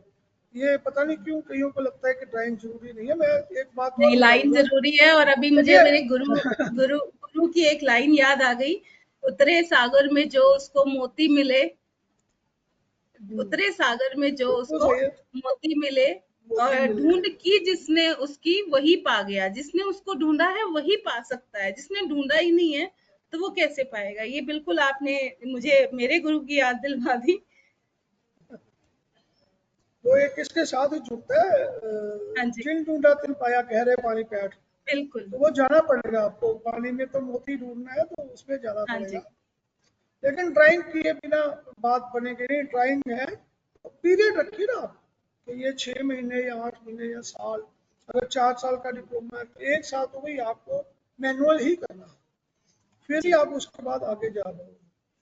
S3: ये पता नहीं क्यों कईयों को लगता है कि ड्राइंग जरूरी नहीं है। मैं एक बात और
S2: नहीं, लाइन
S3: बताऊंगा।
S2: जरूरी है। और अभी मुझे
S3: देखिए,
S2: मेरे गुरु की एक लाइन याद आ गई। उतरे सागर में जो उसको मोती मिले, उतरे सागर में जो
S3: बिल्कुल
S2: उसको
S3: सही है,
S2: मोती मिले,
S3: मोती
S2: और
S3: मिले।
S2: ढूंढ की जिसने उसकी वही पा गया। जिसने उसको ढूंढा है वही पा सकता है, जिसने ढूंढा ही नहीं है तो वो कैसे पाएगा? ये बिल्कुल आपने मुझे मेरे गुरु की याद दिलवा दी।
S3: वो एक किसके साथ ही जुड़ता है,
S2: हाँ जी,
S3: जिन ढूंढा तिन पाया गहरे पानी पैठ।
S2: बिल्कुल।
S3: तो वो जाना पड़ेगा आपको, पानी में तो मोती ढूंढना है तो उसमें जाना
S2: हाँ
S3: पड़ेगा।
S2: जी,
S3: लेकिन ड्राइंग किए बिना बात बनेगी नहीं। ड्राइंग है पीरियड रखिए ना आप, कि ये 6 महीने या 8 महीने या साल। अगर 4 साल का डिप्लोमा है तो 1 साल तो वही आपको मैनुअल ही करना है, फिर ही
S2: जी,
S3: आप उसके बाद आगे जा पाओगे।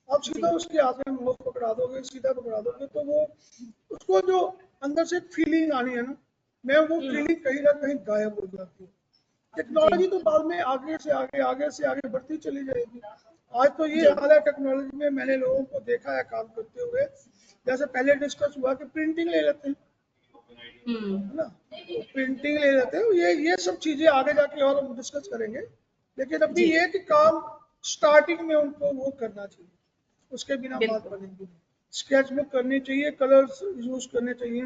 S3: आप सीधा
S2: जी,
S3: उसके हाथ में माउस पकड़ा दोगे, सीधा पकड़ा दोगे तो वो उसको जो अंदर से फीलिंग आनी है ना, मैं वो
S2: हम्म,
S3: फीलिंग कहीं ना कहीं गायब हो जाती है।
S2: जी,
S3: टेक्नोलॉजी तो बाद में आगे से आगे बढ़ती चली जाएगी। आज तो ये
S2: जी,
S3: हाल है टेक्नोलॉजी में, मैंने लोगों को देखा है काम करते हुए। जैसे पहले डिस्कस हुआ कि प्रिंटिंग ले लेते हैं,
S2: हम्म,
S3: है ना, तो प्रिंटिंग ले लेते हैं। ये सब चीजें आगे जाके और हम डिस्कस करेंगे। लेकिन अभी
S2: जी,
S3: ये कि काम स्टार्टिंग में उनको वो करना चाहिए, उसके बिना बात
S2: बिल्कुल,
S3: बनेगी नहीं। स्केच बुक करनी चाहिए, कलर्स यूज करने चाहिए,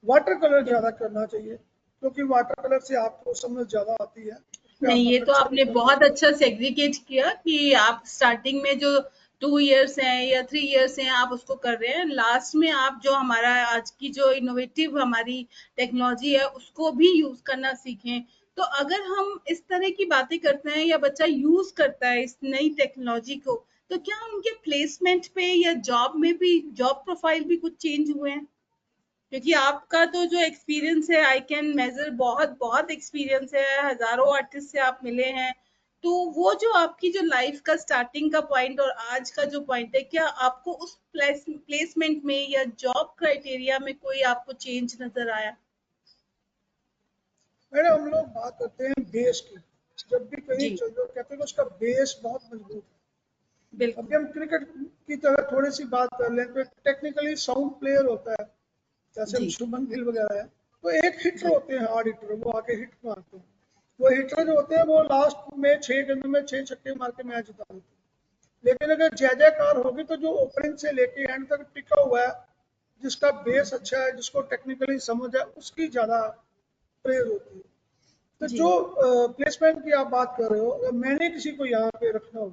S3: वाटर कलर ज्यादा
S2: बिल्कुल।
S3: करना चाहिए, क्योंकि वाटर कलर से आपको समझ ज्यादा आती है, उस पे
S2: नहीं,
S3: आप
S2: ये तो
S3: अच्छा भी
S2: आपने
S3: कर
S2: बहुत
S3: लेते हैं।
S2: अच्छा सेग्रीगेट किया कि आप स्टार्टिंग में जो 2 इयर्स हैं या 3 इयर्स हैं आप उसको कर रहे हैं, लास्ट में आप जो हमारा आज की जो इनोवेटिव हमारी टेक्नोलॉजी है उसको भी यूज करना सीखें। तो अगर हम इस तरह की बातें करते हैं या बच्चा यूज करता है इस नई टेक्नोलॉजी को, तो क्या उनके प्लेसमेंट पे या जॉब में भी जॉब प्रोफाइल भी कुछ चेंज हुए हैं? क्योंकि आपका तो जो एक्सपीरियंस है आई कैन मेजर, बहुत बहुत एक्सपीरियंस है, हजारों आर्टिस्ट से आप मिले हैं। तो वो जो आपकी जो लाइफ का स्टार्टिंग का पॉइंट और आज का जो पॉइंट है, क्या आपको उस प्लेसमेंट में या जॉब क्राइटेरिया में कोई आपको चेंज नजर आया?
S3: मैंने हम लोग बात करते हैं बेस की, जब भी कहीं
S2: जी,
S3: चल रहे हो कहते हैं कि उसका बेस बहुत मजबूत है। अभी
S2: बिल्कुल।
S3: हम क्रिकेट की तरह थोड़ी सी बात कर लें तो टेक्निकली साउंड प्लेयर होता है, जैसे हम
S2: जी,
S3: शुभमन गिल वगैरह है। तो एक हिटर
S2: जी,
S3: होते हैं, हार्ड हिटर, वो आके हिट मारते हैं। वो हिटर जो होते हैं वो लास्ट में 6 गेंदों में 6 छक्के मार के मैच जिता देते हैं। लेकिन अगर जय जयकार होगी तो जो ओपनिंग से लेके एंड तक टिका हुआ है, जिसका बेस अच्छा है, जिसको टेक्निकली समझ है, उसकी ज्यादा प्रेज होती है। तो
S2: जी,
S3: जो प्लेसमेंट की आप बात कर रहे हो, अगर मैंने किसी को यहाँ पे रखना हो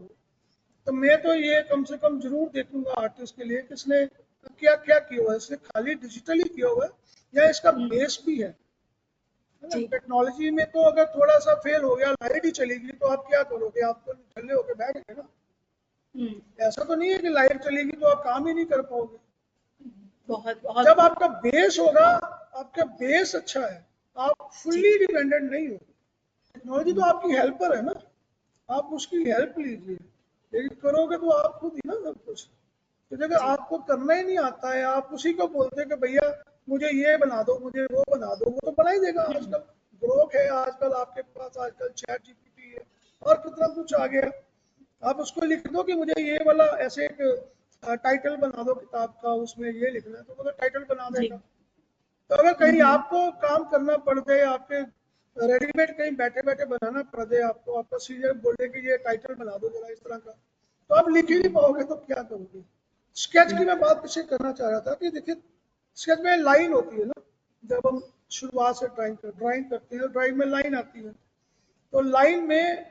S3: तो मैं तो ये कम से कम जरूर देखूंगा आर्टिस्ट के लिए, किसने क्या क्या किया हुआ है, इसने खाली डिजिटली किया हुआ है या इसका
S2: हम्म,
S3: बेस भी है ना।
S2: जी,
S3: टेक्नोलॉजी में तो अगर थोड़ा सा फेल हो गया, लाइट ही चली गई, तो आप क्या करोगे, आप तो ठल्ले होके बैठ गए ना।
S2: हम्म,
S3: ऐसा तो नहीं है कि लाइट चलेगी तो आप काम ही नहीं कर पाओगे।
S2: बहुत बहुत
S3: जब
S2: खूब।
S3: आपका बेस होगा, आपका बेस अच्छा है, आप
S2: जी,
S3: फुल्ली डिपेंडेंट नहीं हो। टेक्नोलॉजी तो
S2: हम्म,
S3: आपकी हेल्पर है ना, आप उसकी हेल्प लीजिए, लेकिन करोगे तो आप खुद ही ना सब कुछ। तो अगर
S2: जी,
S3: आपको करना ही नहीं आता है, आप उसी को बोलते हैं कि भैया मुझे ये बना दो, मुझे वो बना दो, वो तो बना ही देगा।
S2: हम्म,
S3: आजकल ग्रोक है, आजकल आपके पास आजकल चैट जीपीटी है और कितना कुछ आ गया। आप उसको लिख दो कि मुझे ये वाला ऐसे एक टाइटल बना दो किताब का, उसमें ये लिखना है, तो वो तो टाइटल बना
S2: जी,
S3: देगा। तो अगर कहीं
S2: हम्म,
S3: आपको काम करना पड़ जाए, आपके रेडीमेड कहीं बैठे बैठे बनाना पड़ जाए, आपको आपका सीनियर बोले कि ये टाइटल बना दो जरा इस तरह का, तो आप लिख ही नहीं
S2: हम्म,
S3: पाओगे, तो क्या करोगे। स्केच की मैं
S2: बिल्कुल।
S3: बात पीछे करना चाह रहा था कि देखिए, स्केच में लाइन होती है ना। जब हम शुरुआत से ड्राइंग करते हैं, ड्राइंग में लाइन आती है। तो लाइन में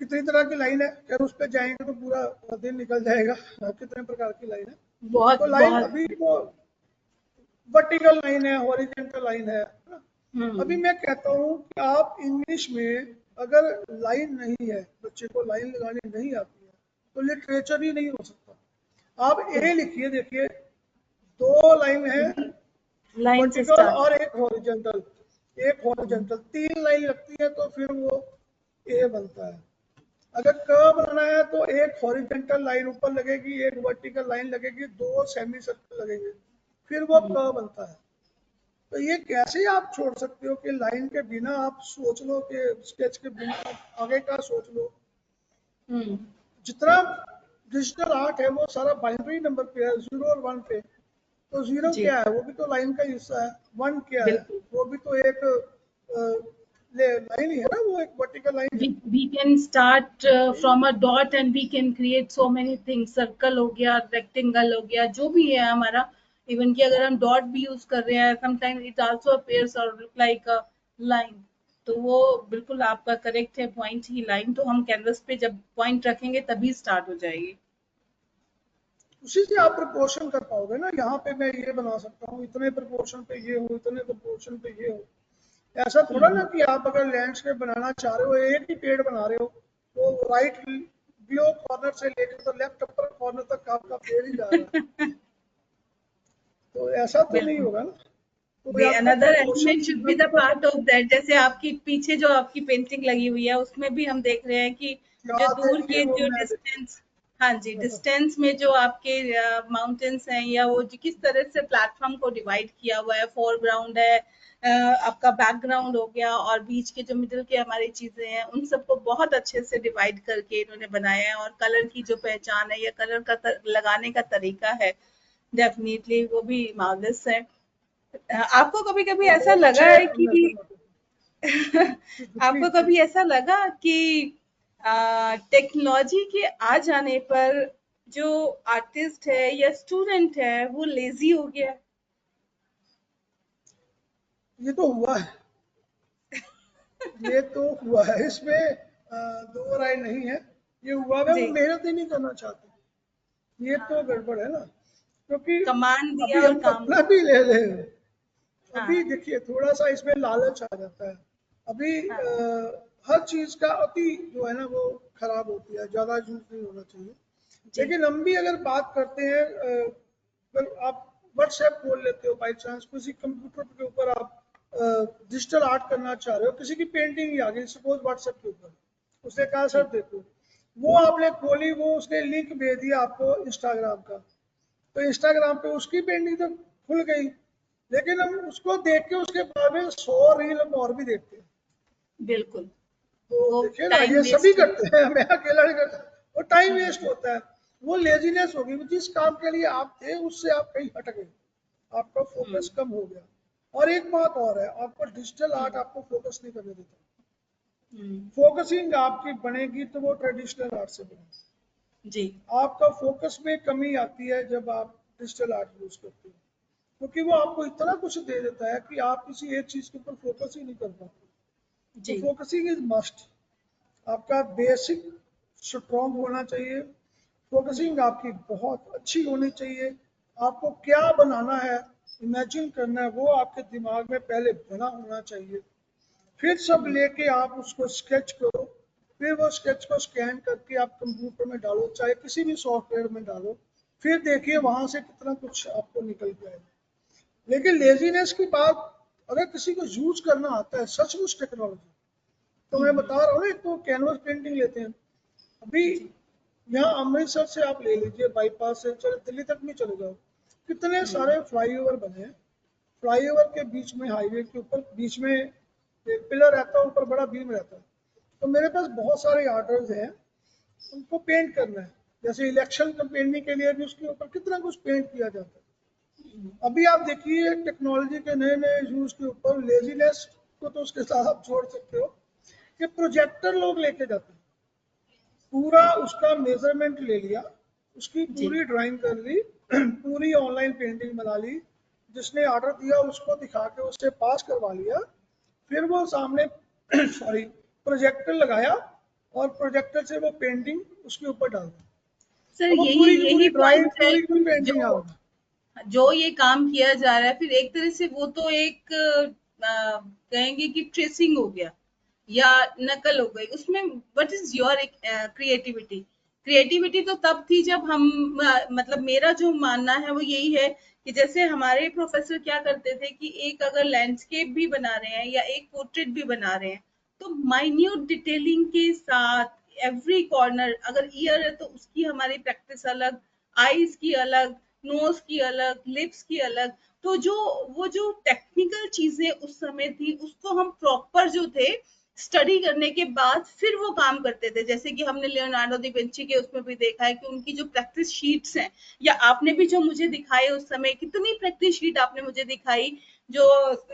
S3: कितनी तरह की लाइन है, अगर उस पर जाएंगे तो पूरा दिन निकल जाएगा। कितने प्रकार की लाइन है।
S2: बहुत
S3: तो लाइन
S2: बहुत।
S3: अभी तो वर्टिकल लाइन है, हॉरिजेंटल लाइन है ना? अभी
S2: हम्म,
S3: मैं कहता हूँ कि आप इंग्लिश में अगर लाइन नहीं है, बच्चे को लाइन लगानी नहीं आती है, तो लिटरेचर ही नहीं हो सकता। आप ए
S2: बिल्कुल।
S3: लिखिए, देखिए 2 लाइन है,
S2: लाइन से
S3: वर्टिकल
S2: स्टार्ट।
S3: और एक हॉरिजेंटल। एक हॉरिजेंटल 3 लाइन लगती है तो फिर वो ए बनता है। अगर क बनाना है तो एक हॉरिजेंटल लाइन ऊपर लगेगी, एक वर्टिकल लाइन लगेगी, 2 सेमी सर्कल लगेंगे, फिर वो
S2: हम्म,
S3: क बनता है। तो ये कैसे आप छोड़ सकते हो कि लाइन के बिना आप सोच लो, कि स्केच के बिना आप आगे का सोच लो।
S2: हम्म,
S3: जितना डिजिटल आर्ट है वो सारा बाइनरी नंबर पे है, 0 और 1 पे। तो 0
S2: जी,
S3: क्या है, वो भी तो लाइन का हिस्सा है। 1 क्या है,
S2: बिल्कुल।
S3: वो भी तो एक लाइन ही है ना, वो एक वर्टिकल लाइन है।
S2: We can start
S3: यही
S2: from a dot and we can create so many things. Circle हो गया, रेक्टेंगल हो गया, जो भी है हमारा। इवन कि अगर हम डॉट भी यूज कर रहे हैं, समटाइम इट आल्सो अपीयर्स और लुक लाइक अ लाइन। तो वो बिल्कुल आपका करेक्ट है पॉइंट, ही लाइन तो हम कैनवस पे जब पॉइंट रखेंगे तभी स्टार्ट हो जाएगी।
S3: उसी से आप प्रपोर्शन कर पाओगे ना, यहाँ पे मैं ये बना सकता हूँ, इतने प्रपोर्शन पे ये हो, इतने प्रपोर्शन पे ये हो। ऐसा थोड़ा ना कि आप अगर लैंडस्केप बनाना चाह रहे हो, एक ही पेड़ बना रहे हो, तो राइट बिलो कॉर्नर से लेकर तो लेफ्ट अपर कॉर्नर तक आपका पेड़ ही जा रहा है, तो ऐसा तो नहीं
S2: बिल्कुल।
S3: होगा ना। तो
S2: The
S3: आपको
S2: another
S3: proportion
S2: element should be
S3: एकदम
S2: the
S3: पता
S2: part of that। जैसे आपकी पीछे जो आपकी पेंटिंग लगी हुई है उसमें भी हम देख रहे हैं कि जो
S3: क्या
S2: दूर
S3: देखिए
S2: के
S3: वो
S2: जो
S3: मैं
S2: डिस्टेंस, हाँ जी, डिस्टेंस में जो आपके माउंटेन्स हैं या वो किस तरह से प्लेटफॉर्म को डिवाइड किया हुआ है, फोरग्राउंड है, आपका बैकग्राउंड हो गया, और बीच के जो मिडिल के हमारी चीजें हैं उन सबको बहुत अच्छे से डिवाइड करके इन्होंने बनाया है। और कलर की जो पहचान है या कलर का लगाने का तरीका है, डेफिनेटली वो भी मार्वलस है। आपको कभी कभी ऐसा
S3: बहुत
S2: लगा
S3: अच्छे
S2: है
S3: हमने
S2: कि
S3: बनाते
S2: आपको
S3: प्लीज।
S2: कभी ऐसा लगा कि टेक्नोलॉजी के आ जाने पर जो आर्टिस्ट है या स्टूडेंट है वो लेजी हो गया?
S3: ये तो हुआ है, ये तो हुआ है, इसमें दो राय नहीं है। ये हुआ है, वो
S2: जी,
S3: मेहनत ही नहीं करना चाहते, ये तो
S2: हाँ,
S3: गड़बड़ है ना। क्योंकि
S2: कमांड दिया
S3: अभी
S2: और
S3: हम
S2: काम
S3: अपना
S2: करो।
S3: भी ले लें, अभी
S2: हाँ,
S3: देखिए थोड़ा सा इसमें लालच आ जाता है। अभी
S2: हाँ,
S3: हर चीज का अति जो है ना वो खराब होती है, ज्यादा यूज नहीं होना चाहिए।
S2: जी,
S3: लेकिन हम भी अगर बात करते हैं, अगर आप व्हाट्सएप खोल लेते हो बाई चांस, किसी कंप्यूटर के ऊपर आप डिजिटल आर्ट करना चाह रहे हो, किसी की पेंटिंग ही आ गई सपोज व्हाट्सएप के ऊपर, उसने कहा सर
S2: जी,
S3: देखो, वो आपने खोली, वो उसने लिंक भेज दिया आपको इंस्टाग्राम का, तो इंस्टाग्राम पे उसकी पेंटिंग तो खुल गई, लेकिन हम उसको देख के उसके बाद में 100 रील हम और भी देखते हैं।
S2: बिल्कुल।
S3: तो
S2: वो
S3: देखिए ना,
S2: टाइम
S3: ये सभी
S2: वेस्ट
S3: करते हैं, मैं अकेला नहीं करता। वो टाइम
S2: है।
S3: वेस्ट होता है, वो लेजीनेस होगी, जिस काम के लिए आप थे उससे आप कहीं हट गए, आपका
S2: हुँ,
S3: फोकस कम हो गया। और एक बात और है, आपको डिजिटल
S2: हुँ,
S3: आर्ट आपको फोकस नहीं करने देता।
S2: हुँ,
S3: फोकसिंग आपकी बनेगी तो वो ट्रेडिशनल आर्ट से बनेगी।
S2: जी,
S3: आपका फोकस में कमी आती है जब आप डिजिटल आर्ट यूज करते हो, क्योंकि वो आपको इतना कुछ दे देता है कि आप किसी एक चीज के ऊपर फोकस ही नहीं कर पाते। तो
S2: जी,
S3: फोकसिंग इज मस्ट, आपका बेसिक स्ट्रॉन्ग होना चाहिए,
S2: हुँ,
S3: फोकसिंग आपकी बहुत अच्छी होनी चाहिए। आपको क्या बनाना है, इमेजिन करना है, वो आपके दिमाग में पहले बना होना चाहिए। फिर सब
S2: हुँ,
S3: लेके आप उसको स्केच करो, फिर वो स्केच को स्कैन करके आप कंप्यूटर में डालो, चाहे किसी भी सॉफ्टवेयर में डालो, फिर देखिए
S2: हुँ,
S3: वहां से कितना कुछ आपको निकल जाएगा। लेकिन लेजीनेस की बात, अगर किसी को यूज करना आता है सचमुच टेक्नोलॉजी, तो
S2: हुँ,
S3: मैं
S2: हुँ,
S3: बता रहा हूँ ना, एक तो कैनवस पेंटिंग लेते हैं अभी,
S2: जी,
S3: यहाँ अमृतसर से आप ले लीजिए, बाईपास से चलो दिल्ली तक भी चले जाओ, कितने
S2: हुँ,
S3: सारे फ्लाईओवर बने हैं। फ्लाईओवर के बीच में, हाईवे के ऊपर बीच में एक पिलर रहता है, ऊपर बड़ा बीम रहता है। तो मेरे पास बहुत सारे आर्डर्स हैं, उनको पेंट करना है, जैसे इलेक्शन कैंपेनिंग के लिए भी उसके ऊपर कितना कुछ पेंट किया जाता है।
S2: हुँ,
S3: अभी आप देखिए टेक्नोलॉजी के नए नए यूज के ऊपर लेजीनेस को तो उसके साथ आप छोड़ सकते हो, कि प्रोजेक्टर लोग लेके जाते हैं, पूरा उसका मेजरमेंट ले लिया, उसकी
S2: जी,
S3: पूरी ड्राइंग कर ली, पूरी ऑनलाइन पेंटिंग बना ली, जिसने ऑर्डर दिया उसको दिखा के उससे पास करवा लिया, फिर वो सामने सॉरी प्रोजेक्टर लगाया, और प्रोजेक्टर से वो पेंटिंग उसके ऊपर डाल दी।
S2: सर
S3: अब वो
S2: यही
S3: पूरी की
S2: यही
S3: पूरी ड्राइंग,
S2: पॉइंट है
S3: पूरी की पूरी
S2: जो
S3: पेंटिंग आ गई।
S2: जो ये काम किया जा रहा है, फिर एक तरह से वो तो एक कहेंगे कि ट्रेसिंग हो गया या नकल हो गई उसमें। What is your creativity? Creativity तो तब थी जब हम मतलब मेरा जो मानना है वो यही है कि जैसे हमारे प्रोफेसर क्या करते थे कि एक अगर लैंडस्केप भी बना रहे हैं या एक पोर्ट्रेट भी बना रहे हैं तो माइन्यूट डिटेलिंग के साथ एवरी कॉर्नर, अगर ईयर है तो उसकी हमारी प्रैक्टिस अलग, आईज की अलग, नोज की अलग, लिप्स की अलग। तो जो वो जो टेक्निकल चीजें उस समय थी उसको हम प्रॉपर जो थे स्टडी करने के बाद फिर वो काम करते थे। जैसे कि हमने लियोनार्डो दा विंची के उसमें भी देखा है कि उनकी जो प्रैक्टिस शीट्स हैं, या आपने भी जो मुझे दिखाए उस समय कितनी प्रैक्टिस शीट आपने मुझे दिखाई, जो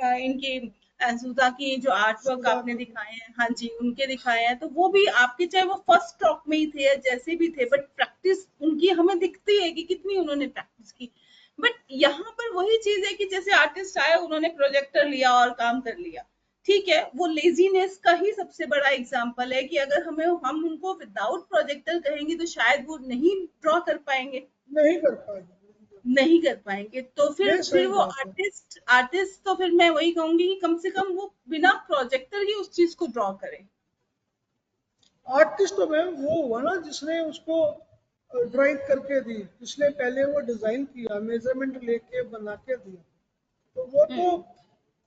S2: इनकी सुधा की जो आर्ट वर्क
S3: सुधा
S2: आपने
S3: की
S2: दिखाए हैं, हाँ जी उनके दिखाए हैं, तो वो भी आपके चाहे वो फर्स्ट स्ट्रोक में ही थे या जैसे भी थे, बट प्रैक्टिस उनकी हमें दिखती है कि कितनी उन्होंने प्रैक्टिस की। बट यहाँ पर वही चीज है कि जैसे आर्टिस्ट आए उन्होंने प्रोजेक्टर लिया और काम कर लिया, ठीक है, वो लेजीनेस का ही सबसे बड़ा एग्जाम्पल है कि अगर हम उनको विदाउट प्रोजेक्टर कहेंगे तो शायद वो नहीं ड्रॉ कर पाएंगे।
S3: नहीं कर पाएगी।
S2: नहीं कर पाएंगे। तो
S3: ये
S2: फिर
S3: सही
S2: वो
S3: बात है।
S2: आर्टिस्ट तो फिर मैं वही कहूंगी कि कम से कम वो बिना प्रोजेक्टर ही उस चीज को ड्रॉ करे।
S3: आर्टिस्ट तो मैम वो हुआ ना जिसने उसको ड्राइंग करके दी, जिसने पहले वो डिजाइन किया, मेजरमेंट लेके बना के दिया, तो वो
S2: हम्म।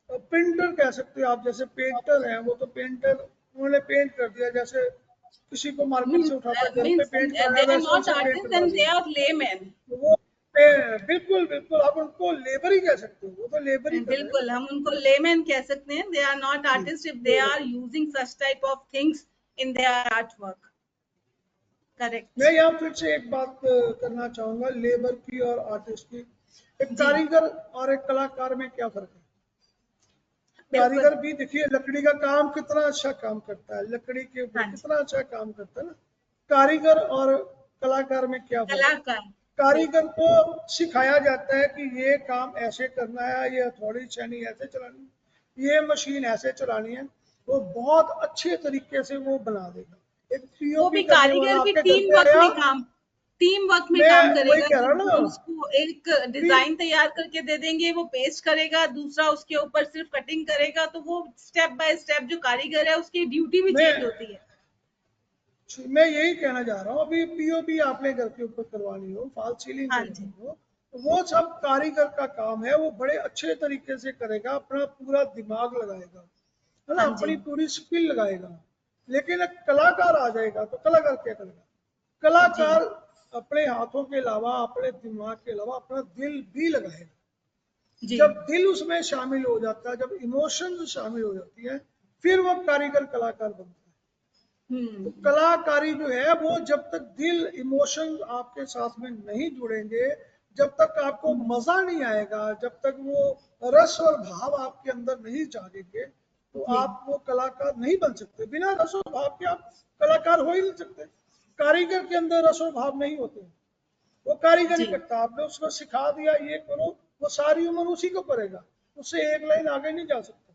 S3: तो पेंटर कह सकते हो आप। जैसे पेंटर हैं, वो तो पेंटर, उन्होंने पेंट कर दिया, जैसे किसी को मार्केट
S2: मीन्स
S3: से उठाकर घर पे
S2: मीन्स
S3: पेंट
S2: दे
S3: कराया
S2: आर
S3: वैसे
S2: नॉट
S3: उनसे पेंट
S2: आर्टिस्ट
S3: करवा
S2: एंड दे
S3: दिया।
S2: Are layman.
S3: तो वो बिल्कुल बिल्कुल आप उनको लेबर ही कह सकते हो, वो तो लेबर ही कर रहे हैं ना।
S2: बिल्कुल हम उनको लेमैन कह सकते हैं। दे आर नॉट
S3: जी,
S2: artist if they are using such type of things in their art work.
S3: मैं
S2: करेक्ट।
S3: यहाँ फिर से एक बात करना चाहूंगा लेबर की और आर्टिस्ट की। एक
S2: जी
S3: कारीगर और एक कलाकार में क्या फर्क है?
S2: बिल्कुल।
S3: कारीगर भी देखिए लकड़ी का काम कितना अच्छा काम करता है, लकड़ी के ऊपर
S2: हाँ जी।
S3: कितना अच्छा काम करता है ना। कारीगर और कलाकार में क्या फर्क है?
S2: कलाकार।
S3: कारीगर
S2: बिल्कुल।
S3: को सिखाया जाता है कि ये काम ऐसे करना है, ये हथौड़ी छेनी ऐसे चलानी है, ये मशीन ऐसे चलानी है। वो बहुत अच्छे तरीके से वो बना देगा। एक
S2: वो
S3: पीओपी
S2: भी
S3: करने वाला
S2: कारीगर भी
S3: आपके घर पे आया,
S2: टीम वर्क में
S3: मैं
S2: काम
S3: वही
S2: करेगा।
S3: कह रहा हूँ
S2: हम
S3: ना
S2: उसको एक
S3: कि
S2: डिजाइन तैयार करके दे देंगे, वो पेस्ट करेगा, दूसरा उसके ऊपर सिर्फ कटिंग करेगा। तो वो स्टेप बाय स्टेप जो कारीगर है उसकी ड्यूटी भी
S3: मैं
S2: चेंज होती है।
S3: मैं यही कहना चाह रहा हूँ, अभी पीओपी आपने घर के ऊपर करवानी हो, फॉल सीलिंग
S2: हाँ जी।
S3: करवानी हो, तो वो सब कारीगर का काम है। वो बड़े अच्छे तरीके से करेगा, अपना पूरा दिमाग लगाएगा, है ना,
S2: हाँ जी।
S3: अपनी पूरी स्किल लगाएगा। लेकिन एक कलाकार आ जाएगा तो कलाकार क्या करेगा?
S2: जी
S3: कलाकार अपने हाथों के अलावा, अपने दिमाग के अलावा अपना दिल भी लगाएगा।
S2: जी।
S3: जब दिल उसमें शामिल हो जाता है, जब इमोशंस शामिल हो जाती है, फिर वो कारीगर कलाकार बनता है। तो
S2: हम्म।
S3: कलाकारी जो है वो जब तक दिल इमोशन आपके साथ में नहीं जुड़ेंगे, जब तक आपको मजा नहीं आएगा, जब तक वो रस और भाव आपके अंदर नहीं जागेंगे, तो
S2: जी
S3: आप वो कलाकार नहीं बन सकते। बिना रस और भाव के आप कलाकार हो ही नहीं सकते। कारीगर के अंदर रस और भाव नहीं होते, वो कारीगर ही
S2: जी।
S3: करता। आपने उसको सिखा दिया ये करो, वो सारी उम्र उसी को करेगा, उससे एक लाइन आगे नहीं जा सकता।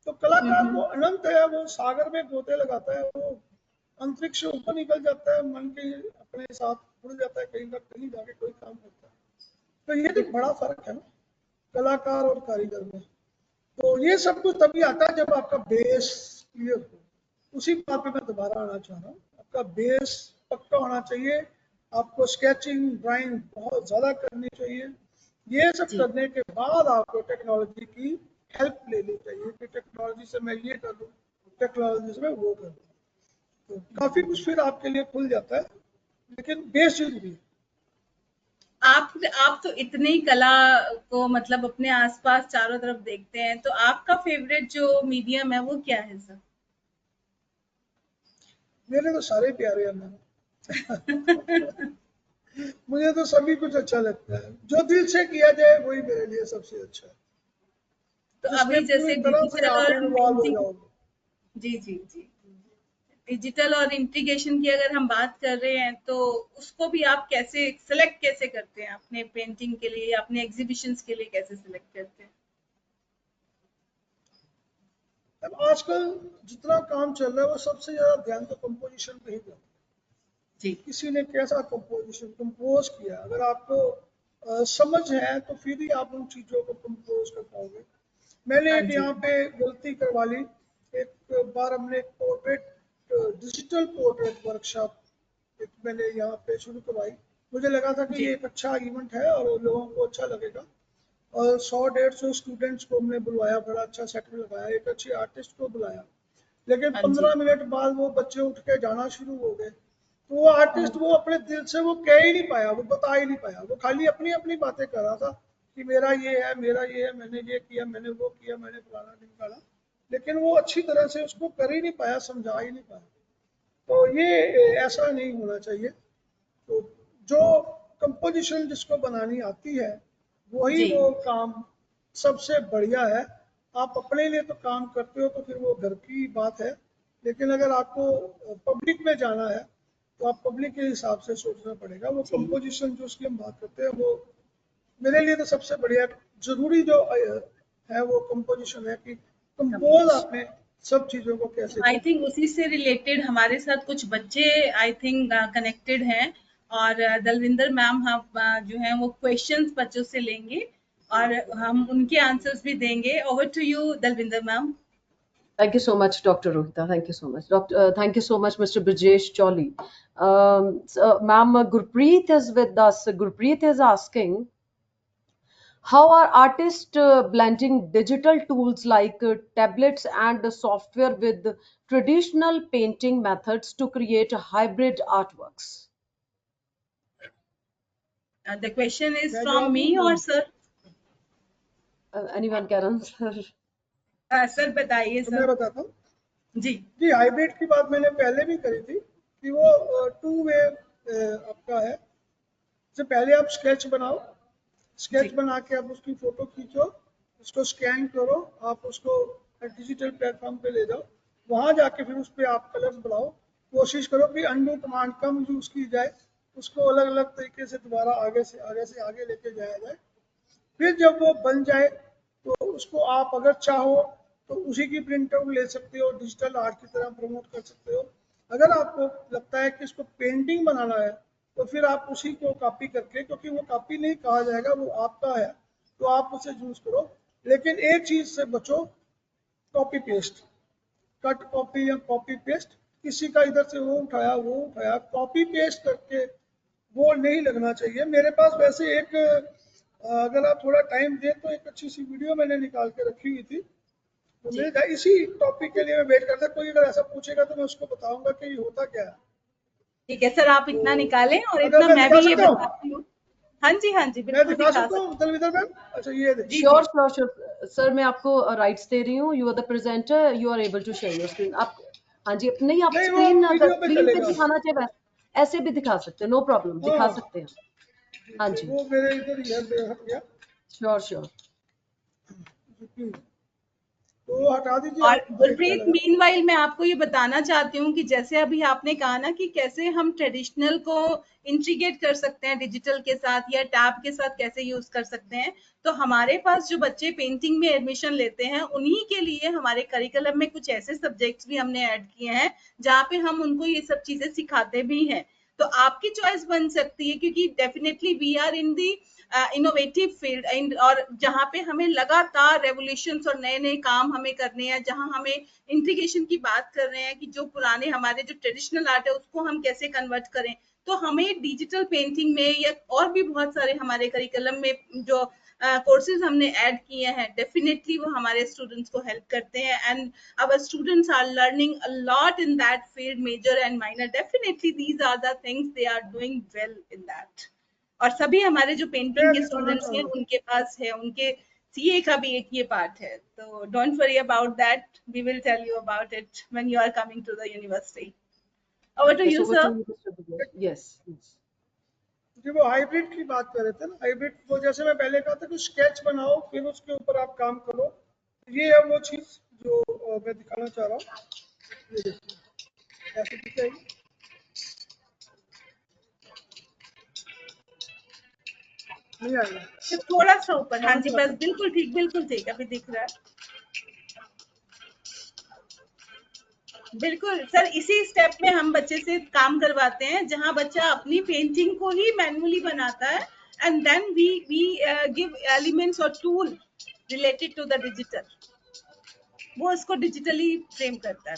S3: तो कलाकार वो
S2: हम्म।
S3: अनंत है, वो सागर में गोते लगाता है, वो अंतरिक्ष से ऊपर निकल जाता है, मन के अपने साथ उड़ जाता है, कहीं ना कहीं जाके कोई काम करता है। तो ये तो बड़ा
S2: बिल्कुल।
S3: फर्क है ना कलाकार और कारीगर में। तो ये सब कुछ तभी आता है जब आपका बेस क्लियर हो। उसी बात पे मैं दोबारा आना चाह रहा हूँ, आपका बेस पक्का होना चाहिए। आपको स्केचिंग ड्राइंग बहुत ज्यादा करनी चाहिए। ये सब
S2: जी
S3: करने के बाद आपको टेक्नोलॉजी की हेल्प लेनी चाहिए कि टेक्नोलॉजी से मैं ये कर दूँ, टेक्नोलॉजी से मैं वो कर दूँ। तो काफी कुछ फिर आपके लिए खुल जाता है, लेकिन बेस जरूरी है।
S2: आप तो इतनी कला को मतलब अपने आसपास चारों तरफ देखते हैं, तो आपका फेवरेट जो मीडियम है वो क्या है सर?
S3: मेरे तो सारे प्यारे हैं मैम। मुझे तो सभी कुछ अच्छा लगता है, जो दिल से किया जाए वही मेरे लिए सबसे अच्छा है,
S2: तो
S3: जिसमें
S2: अभी
S3: पूरी
S2: जैसे
S3: तरह से
S2: डिजिटल
S3: आप
S2: और
S3: इन्वॉल्व हो
S2: इंटी
S3: जाओगे।
S2: जी जी जी। डिजिटल और इंटीग्रेशन की अगर हम बात कर रहे हैं, तो उसको भी आप कैसे सेलेक्ट कैसे करते हैं अपने पेंटिंग के लिए, अपने एग्जीबिशंस के लिए कैसे सेलेक्ट करते हैं?
S3: अब आजकल जितना काम चल रहा है वो सबसे ज्यादा ध्यान तो कंपोजिशन पे ही जाता है।
S2: जी
S3: किसी ने कैसा कंपोजिशन कंपोज किया, अगर आपको समझ है तो फिर ही आप उन चीजों को कंपोज कर पाओगे। मैंने
S2: हाँ
S3: एक
S2: जी।
S3: यहाँ पे गलती करवा ली। एक बार हमने पोर्ट्रेट, डिजिटल पोर्ट्रेट वर्कशॉप एक मैंने यहाँ पे शुरू करवाई। मुझे लगा था कि
S2: जी
S3: ये एक अच्छा इवेंट है और लोगों को अच्छा लगेगा, और 100-150 स्टूडेंट्स को हमने बुलवाया, बड़ा अच्छा सेटअप लगाया, एक अच्छे आर्टिस्ट को बुलाया। लेकिन
S2: हाँ जी।
S3: 15 मिनट बाद वो बच्चे उठ के जाना शुरू हो गए। तो वो आर्टिस्ट वो अपने दिल से वो कह ही नहीं पाया, वो बता ही नहीं पाया, वो खाली अपनी अपनी बातें कर रहा था कि मेरा ये है, मेरा ये है, मैंने ये किया, मैंने वो किया, मैंने फलाना निकाला। लेकिन वो अच्छी तरह से उसको कर ही नहीं पाया, समझा ही नहीं पाया। तो ये ऐसा नहीं होना चाहिए। तो जो कंपोजिशन जिसको बनानी आती है वही
S2: जी
S3: वो काम सबसे बढ़िया है। आप अपने लिए तो काम करते हो तो फिर वो घर की बात है, लेकिन अगर आपको पब्लिक में जाना है तो आप पब्लिक के हिसाब से सोचना पड़ेगा। वो
S2: जी।
S3: कंपोजिशन जो उसकी हम बात करते हैं वो मेरे लिए तो सबसे बढ़िया जरूरी जो है वो कंपोजिशन है कि कंपोज
S2: कंपोज।
S3: आपने सब चीजों को कैसे
S2: आई
S3: किया।
S2: थिंक उसी से रिलेटेड हमारे साथ कुछ बच्चे आई थिंक कनेक्टेड हैं। और दलविंदर मैम हम जो है वो क्वेश्चंस बच्चों से लेंगे और हम उनके आंसर्स भी देंगे। Over to you Dalvinder ma'am.
S1: Thank you so much, Dr. Rohita. Thank you so much. Thank you so much, Mr. Brijesh Choli. Ma'am, Gurpreet is with us. Gurpreet is asking, how are artists blending digital tools like tablets and software with traditional painting methods to create hybrid artworks?
S2: The question is
S3: मैं
S2: from
S3: जवाब
S2: me
S3: दूं?
S2: or sir?
S1: Anyone can answer?
S2: Sir बताइए
S3: तो
S2: sir.
S3: मैं बताता हूँ।
S2: जी
S3: जी, hybrid की बात मैंने पहले भी करी थी कि वो टू वे आपका है। सबसे पहले आप स्केच बनाओ, स्केच
S2: जी
S3: बना के आप उसकी फोटो खींचो, उसको स्कैन करो, आप उसको डिजिटल प्लेटफॉर्म पे ले जाओ, वहाँ जाके फिर उस पर आप कलर्स बढ़ाओ, कोशिश करो कि अंडू कमांड कम यूज़ की जाए, उसको अलग अलग तरीके से दोबारा आगे लेके जाया जाए। फिर जब वो बन जाए तो उसको आप अगर चाहो तो उसी की प्रिंट आउट ले सकते हो, डिजिटल आर्ट की तरह प्रमोट कर सकते हो। अगर आपको लगता है कि इसको पेंटिंग बनाना है तो फिर आप उसी को कॉपी करके, क्योंकि वो कॉपी नहीं कहा जाएगा, वो आपका है, तो आप उसे यूज करो। लेकिन एक चीज से बचो, कॉपी पेस्ट, कट कॉपी या कॉपी पेस्ट। किसी का इधर से वो उठाया, कॉपी पेस्ट करके वो नहीं लगना चाहिए। मेरे पास वैसे एक अगर आप थोड़ा टाइम दें तो एक अच्छी सी वीडियो मैंने निकाल के रखी हुई थी, तो
S2: जी
S3: मेरे इसी टॉपिक के लिए मैं वेट करता। कोई अगर ऐसा पूछेगा तो मैं उसको बताऊंगा कि ये होता क्या है।
S2: ठीक है सर, आप
S3: तो
S2: इतना निकालें और
S3: अगर
S2: इतना
S3: मैं
S2: मैं
S3: दिखा
S2: भी ये
S3: सकता हूँ,
S2: बताती हूँ। हाँ जी
S3: मैं
S2: बिल्कुल
S3: दिखा
S2: दिखा
S3: सकता
S2: सकते।
S3: हूँ दलविदर मैम? अच्छा, ये
S2: जी
S3: देखिए।
S2: जी
S1: श्योर श्योर श्योर सर, मैं आपको राइट्स दे रही हूँ। You are the presenter, you are able to share your screen. आप, हाँ जी, नहीं आप
S3: नहीं, वो
S1: स्क्रीन अगर
S3: वीडियो पे
S1: स्क्रीन पे
S3: चलेगा।
S1: दिखाना चाहे ऐसे भी दिखा सकते हैं, नो प्रॉब्लम, दिखा
S3: हाँ,
S1: सकते हैं।
S3: ठीक
S1: हाँ
S3: है,
S1: जी,
S3: वो मेरे इधर ही है, हट गया।
S1: Sure sure.
S3: तो वो हटा दीजिए
S2: और
S3: आप, आगे क्या
S2: गुरप्रीत,
S3: लगा।
S2: मीनवाइल मैं आपको ये बताना चाहती हूँ कि जैसे अभी आपने कहा ना कि कैसे हम ट्रेडिशनल को इंटीग्रेट कर सकते हैं डिजिटल के साथ या टैब के साथ कैसे यूज कर सकते हैं। तो हमारे पास जो बच्चे पेंटिंग में एडमिशन लेते हैं उन्हीं के लिए हमारे करिकुलम में कुछ ऐसे सब्जेक्ट्स भी हमने ऐड किए हैं जहाँ पे हम उनको ये सब चीजें सिखाते भी हैं। तो आपकी चॉइस बन सकती है, क्योंकि definitely we are in the innovative field और जहाँ पे हमें लगातार रेवोल्यूशंस और नए नए काम हमें करने हैं, जहाँ हमें इंटीग्रेशन की बात कर रहे हैं कि जो पुराने हमारे जो ट्रेडिशनल आर्ट है उसको हम कैसे कन्वर्ट करें। तो हमें डिजिटल पेंटिंग में या और भी बहुत सारे हमारे करिकुलम में जो कोर्सेज हमने ऐड किए हैं, डेफिनेटली वो हमारे स्टूडेंट्स को हेल्प करते हैं and our students are learning a lot in that field, major and minor. Definitely these are the things they are doing well in that. और सभी हमारे जो पेंटिंग
S3: मैं
S2: के
S3: दिखाना
S2: स्टूडेंट्स हैं
S3: चाहूँगा।
S2: उनके पास है, उनके सीए का भी एक ये पार्ट है। तो don't worry about that, we will tell you about it when you are coming to the university. Over to
S1: Yes,
S2: you
S1: over to
S2: sir.
S1: you, Mr. Brijesh. Yes, yes.
S3: जी, वो hybrid की बात कर रहे थे ना, हाइब्रिड को जैसे मैं पहले कहा था कि स्केच बनाओ फिर उसके ऊपर आप काम करो। ये है वो चीज़ जो मैं दिखाना चाह रहा हूँ। ये देखिए, ऐसे दिख जाएगी। नहीं आएगा।
S2: सिर्फ थोड़ा सा ऊपर, हाँ
S3: हाँ,
S2: जी बस, बिल्कुल ठीक, अभी दिख रहा है। बिल्कुल सर, इसी स्टेप में हम बच्चे से काम करवाते हैं जहां बच्चा अपनी पेंटिंग को ही मैनुअली बनाता है and then we give elements और tool related to the digital, वो इसको डिजिटली फ्रेम करता है।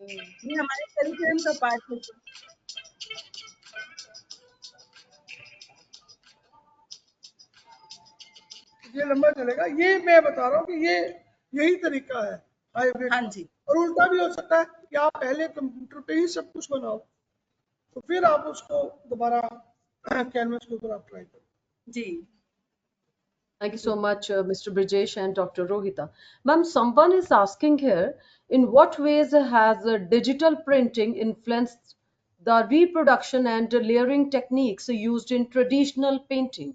S2: ये हमारे करिकुलम का पार्ट है।
S3: ये लंबा चलेगा। ये मैं बता रहा हूँ कि ये यही तरीका है हाइब्रिड
S2: हाँ
S3: का।
S2: जी
S3: और उल्टा भी हो सकता है कि आप पहले कंप्यूटर पे ही सब कुछ बनाओ, तो फिर आप उसको दोबारा कैनवस के ऊपर आप ट्राई करो।
S2: जी।
S1: Thank you so much, Mr. Brijesh and Dr. Rohita. Ma'am, someone is asking here, in what ways has digital printing influenced the reproduction and layering techniques used in traditional painting?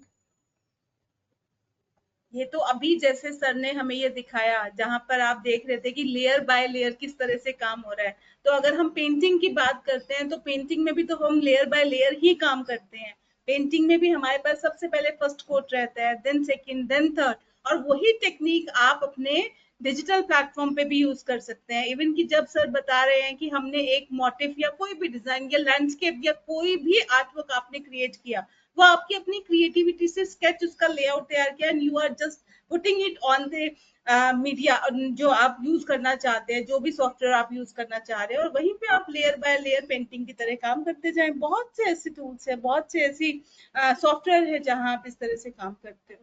S2: ये तो अभी जैसे sir ने हमें ये दिखाया जहां पर आप देख रहे थे कि लेयर बाय लेयर किस तरह से काम हो रहा है। तो अगर हम पेंटिंग की बात करते हैं तो पेंटिंग में भी तो हम लेयर बाय लेयर ही काम करते हैं। पेंटिंग में भी हमारे पास सबसे पहले फर्स्ट कोट रहता है, देन सेकंड, देन थर्ड, और वही टेक्निक आप अपने डिजिटल प्लेटफॉर्म पे भी यूज कर सकते हैं। इवन कि जब सर बता रहे हैं कि हमने एक मोटिव या कोई भी डिजाइन या लैंडस्केप या कोई भी आर्टवर्क आपने क्रिएट किया, वो आपकी अपनी क्रिएटिविटी से स्केच उसका लेआउट तैयार किया and you are just putting it on the media जो आप यूज करना चाहते हैं, जो भी सॉफ्टवेयर आप यूज करना चाह रहे हैं, और वहीं पे आप लेयर बाय लेयर पेंटिंग की तरह काम करते जाएं। बहुत से ऐसे टूल्स है, बहुत से ऐसी सॉफ्टवेयर है जहां आप इस तरह से काम करते हो।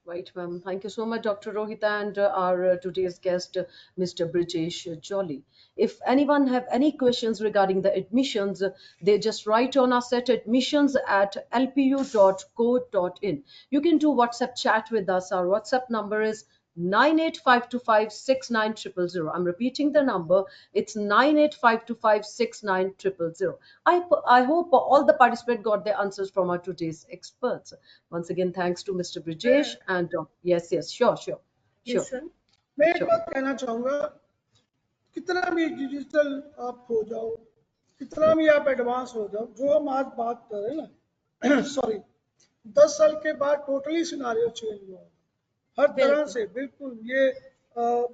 S1: Right, ma'am. Thank you so much, Dr. Rohita, and our today's guest, Mr. Brijesh Jolly. If anyone have any questions regarding the admissions, they just write on us at admissions@lpu.co.in. You can do WhatsApp chat with us. Our WhatsApp number is 985256900. I'm repeating the number. It's 985256900. I hope all the participants got their answers from our today's experts. Once again, thanks to Mr. Brijesh and yes, yes, sure, sure,
S2: yes
S1: sure,
S2: sir.
S3: मैं एक
S1: sure.
S3: बात कहना चाहूंगा, कितना भी digital आप हो जाओ, कितना भी आप एडवांस हो जाओ, जो हम आज बात कर रहे हैं ना सॉरी, 10 साल के बाद टोटली सिनारियो चेंज हुआ हर तरह
S2: बिल्कुल
S3: से। बिल्कुल ये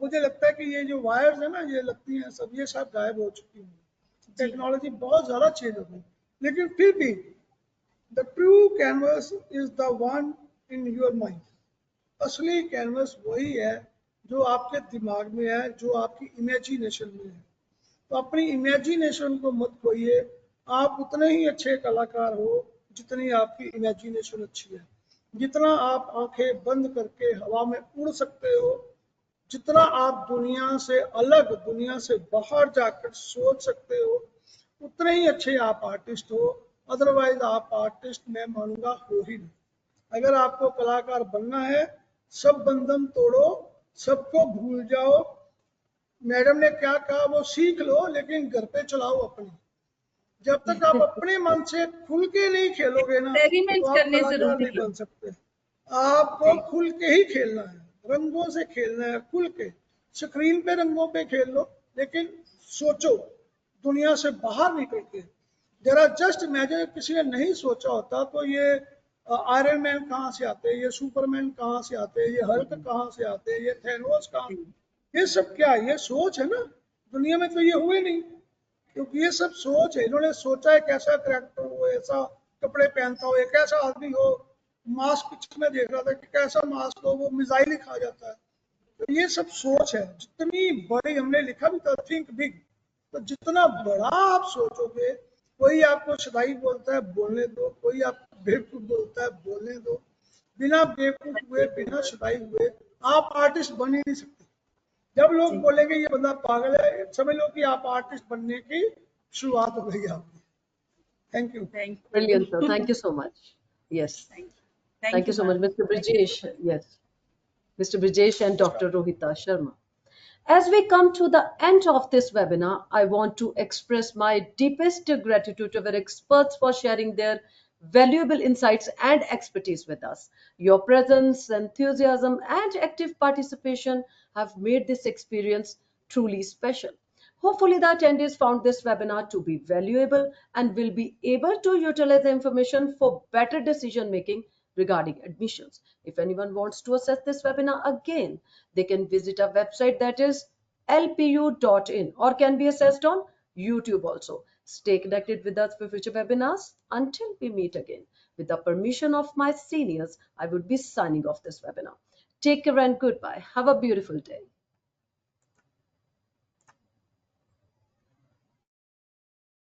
S3: मुझे लगता है कि ये जो वायर्स है ना, ये लगती हैं सब, ये सब गायब हो चुकी हैं।
S2: जी
S3: टेक्नोलॉजी बहुत ज़्यादा चेंज हो गई, लेकिन फिर भी the true canvas is the one in your mind. असली कैनवस वही है जो आपके दिमाग में है, जो आपकी इमेजिनेशन में है। तो अपनी इमेजिनेशन को मत खोइए। आप उतने ही अच्छे कलाकार हो जितनी आपकी इमेजिनेशन अच्छी है। जितना आप आंखें बंद करके हवा में उड़ सकते हो, जितना आप दुनिया से अलग, दुनिया से बाहर जाकर सोच सकते हो, उतने ही अच्छे आप आर्टिस्ट हो। अदरवाइज आप आर्टिस्ट मैं मानूंगा हो ही नहीं। अगर आपको कलाकार बनना है, सब बंधन तोड़ो, सबको भूल जाओ। मैडम ने क्या कहा वो सीख लो, लेकिन घर पे चलाओ अपने। जब तक आप अपने मन से खुल के नहीं खेलोगे ना,
S2: एक्सपेरिमेंट
S3: तो आप
S2: करने
S3: कलाकार
S2: जरूरी
S3: नहीं
S2: है।
S3: बन सकते। आपको
S2: जी
S3: खुल के ही खेलना है, रंगों से खेलना है, खुल के। स्क्रीन पे रंगों पे खेल लो, लेकिन सोचो दुनिया से बाहर निकल के। जरा जस्ट इमेजिन, किसी ने नहीं सोचा होता तो ये आयरन मैन कहाँ से आते हैं, ये सुपरमैन कहाँ से आते हैं, ये हल्क कहाँ से आते हैं, ये थैनोस कहाँ,
S2: जी
S3: ये सब क्या है? ये सोच है ना। दुनिया में तो ये हुए नहीं, क्योंकि ये सब सोच है। इन्होंने सोचा है कैसा करेक्टर हो, ऐसा कपड़े पहनता हो, एक ऐसा आदमी हो। मास्क पिक्चर में देख रहा था कि कैसा मास्क हो, वो मिसाइल ही खा जाता है। तो ये सब सोच है। जितनी बड़ी, हमने लिखा भी था थिंक बिग, तो जितना बड़ा आप सोचोगे, कोई आपको सदाई बोलता है बोलने दो, कोई आपको बेवकूफ बोलता है बोलने दो। बिना बेवकूफ हुए, बिना सदाई हुए आप आर्टिस्ट बन ही नहीं सकते। जब लोग
S2: जी
S3: बोलेंगे ये बंदा पागल है, समझ लो कि आप आर्टिस्ट बनने की शुरुआत हो गई आपकी। Thank you.
S2: Thank
S1: Brilliant, sir.
S2: You
S1: Thank you so much. Yes,
S2: thank
S1: thank
S2: you
S1: you so much,
S2: ma'am,
S1: Mr.
S2: Thank you
S1: Brijesh. Yes, Mr. Brijesh and Dr. Rohita Sharma. As we come to the end of this webinar, I want to express my deepest gratitude to our experts for sharing their valuable insights and expertise with us. Your presence, enthusiasm, and active participation have made this experience truly special. Hopefully, the attendees found this webinar to be valuable and will be able to utilize the information for better decision making regarding admissions. If anyone wants to access this webinar again, they can visit our website, that is lpu.in, or can be accessed on YouTube also. Stay connected with us for future webinars. Until we meet again, with the permission of my seniors, I would be signing off this webinar. Take care and goodbye. Have a beautiful day.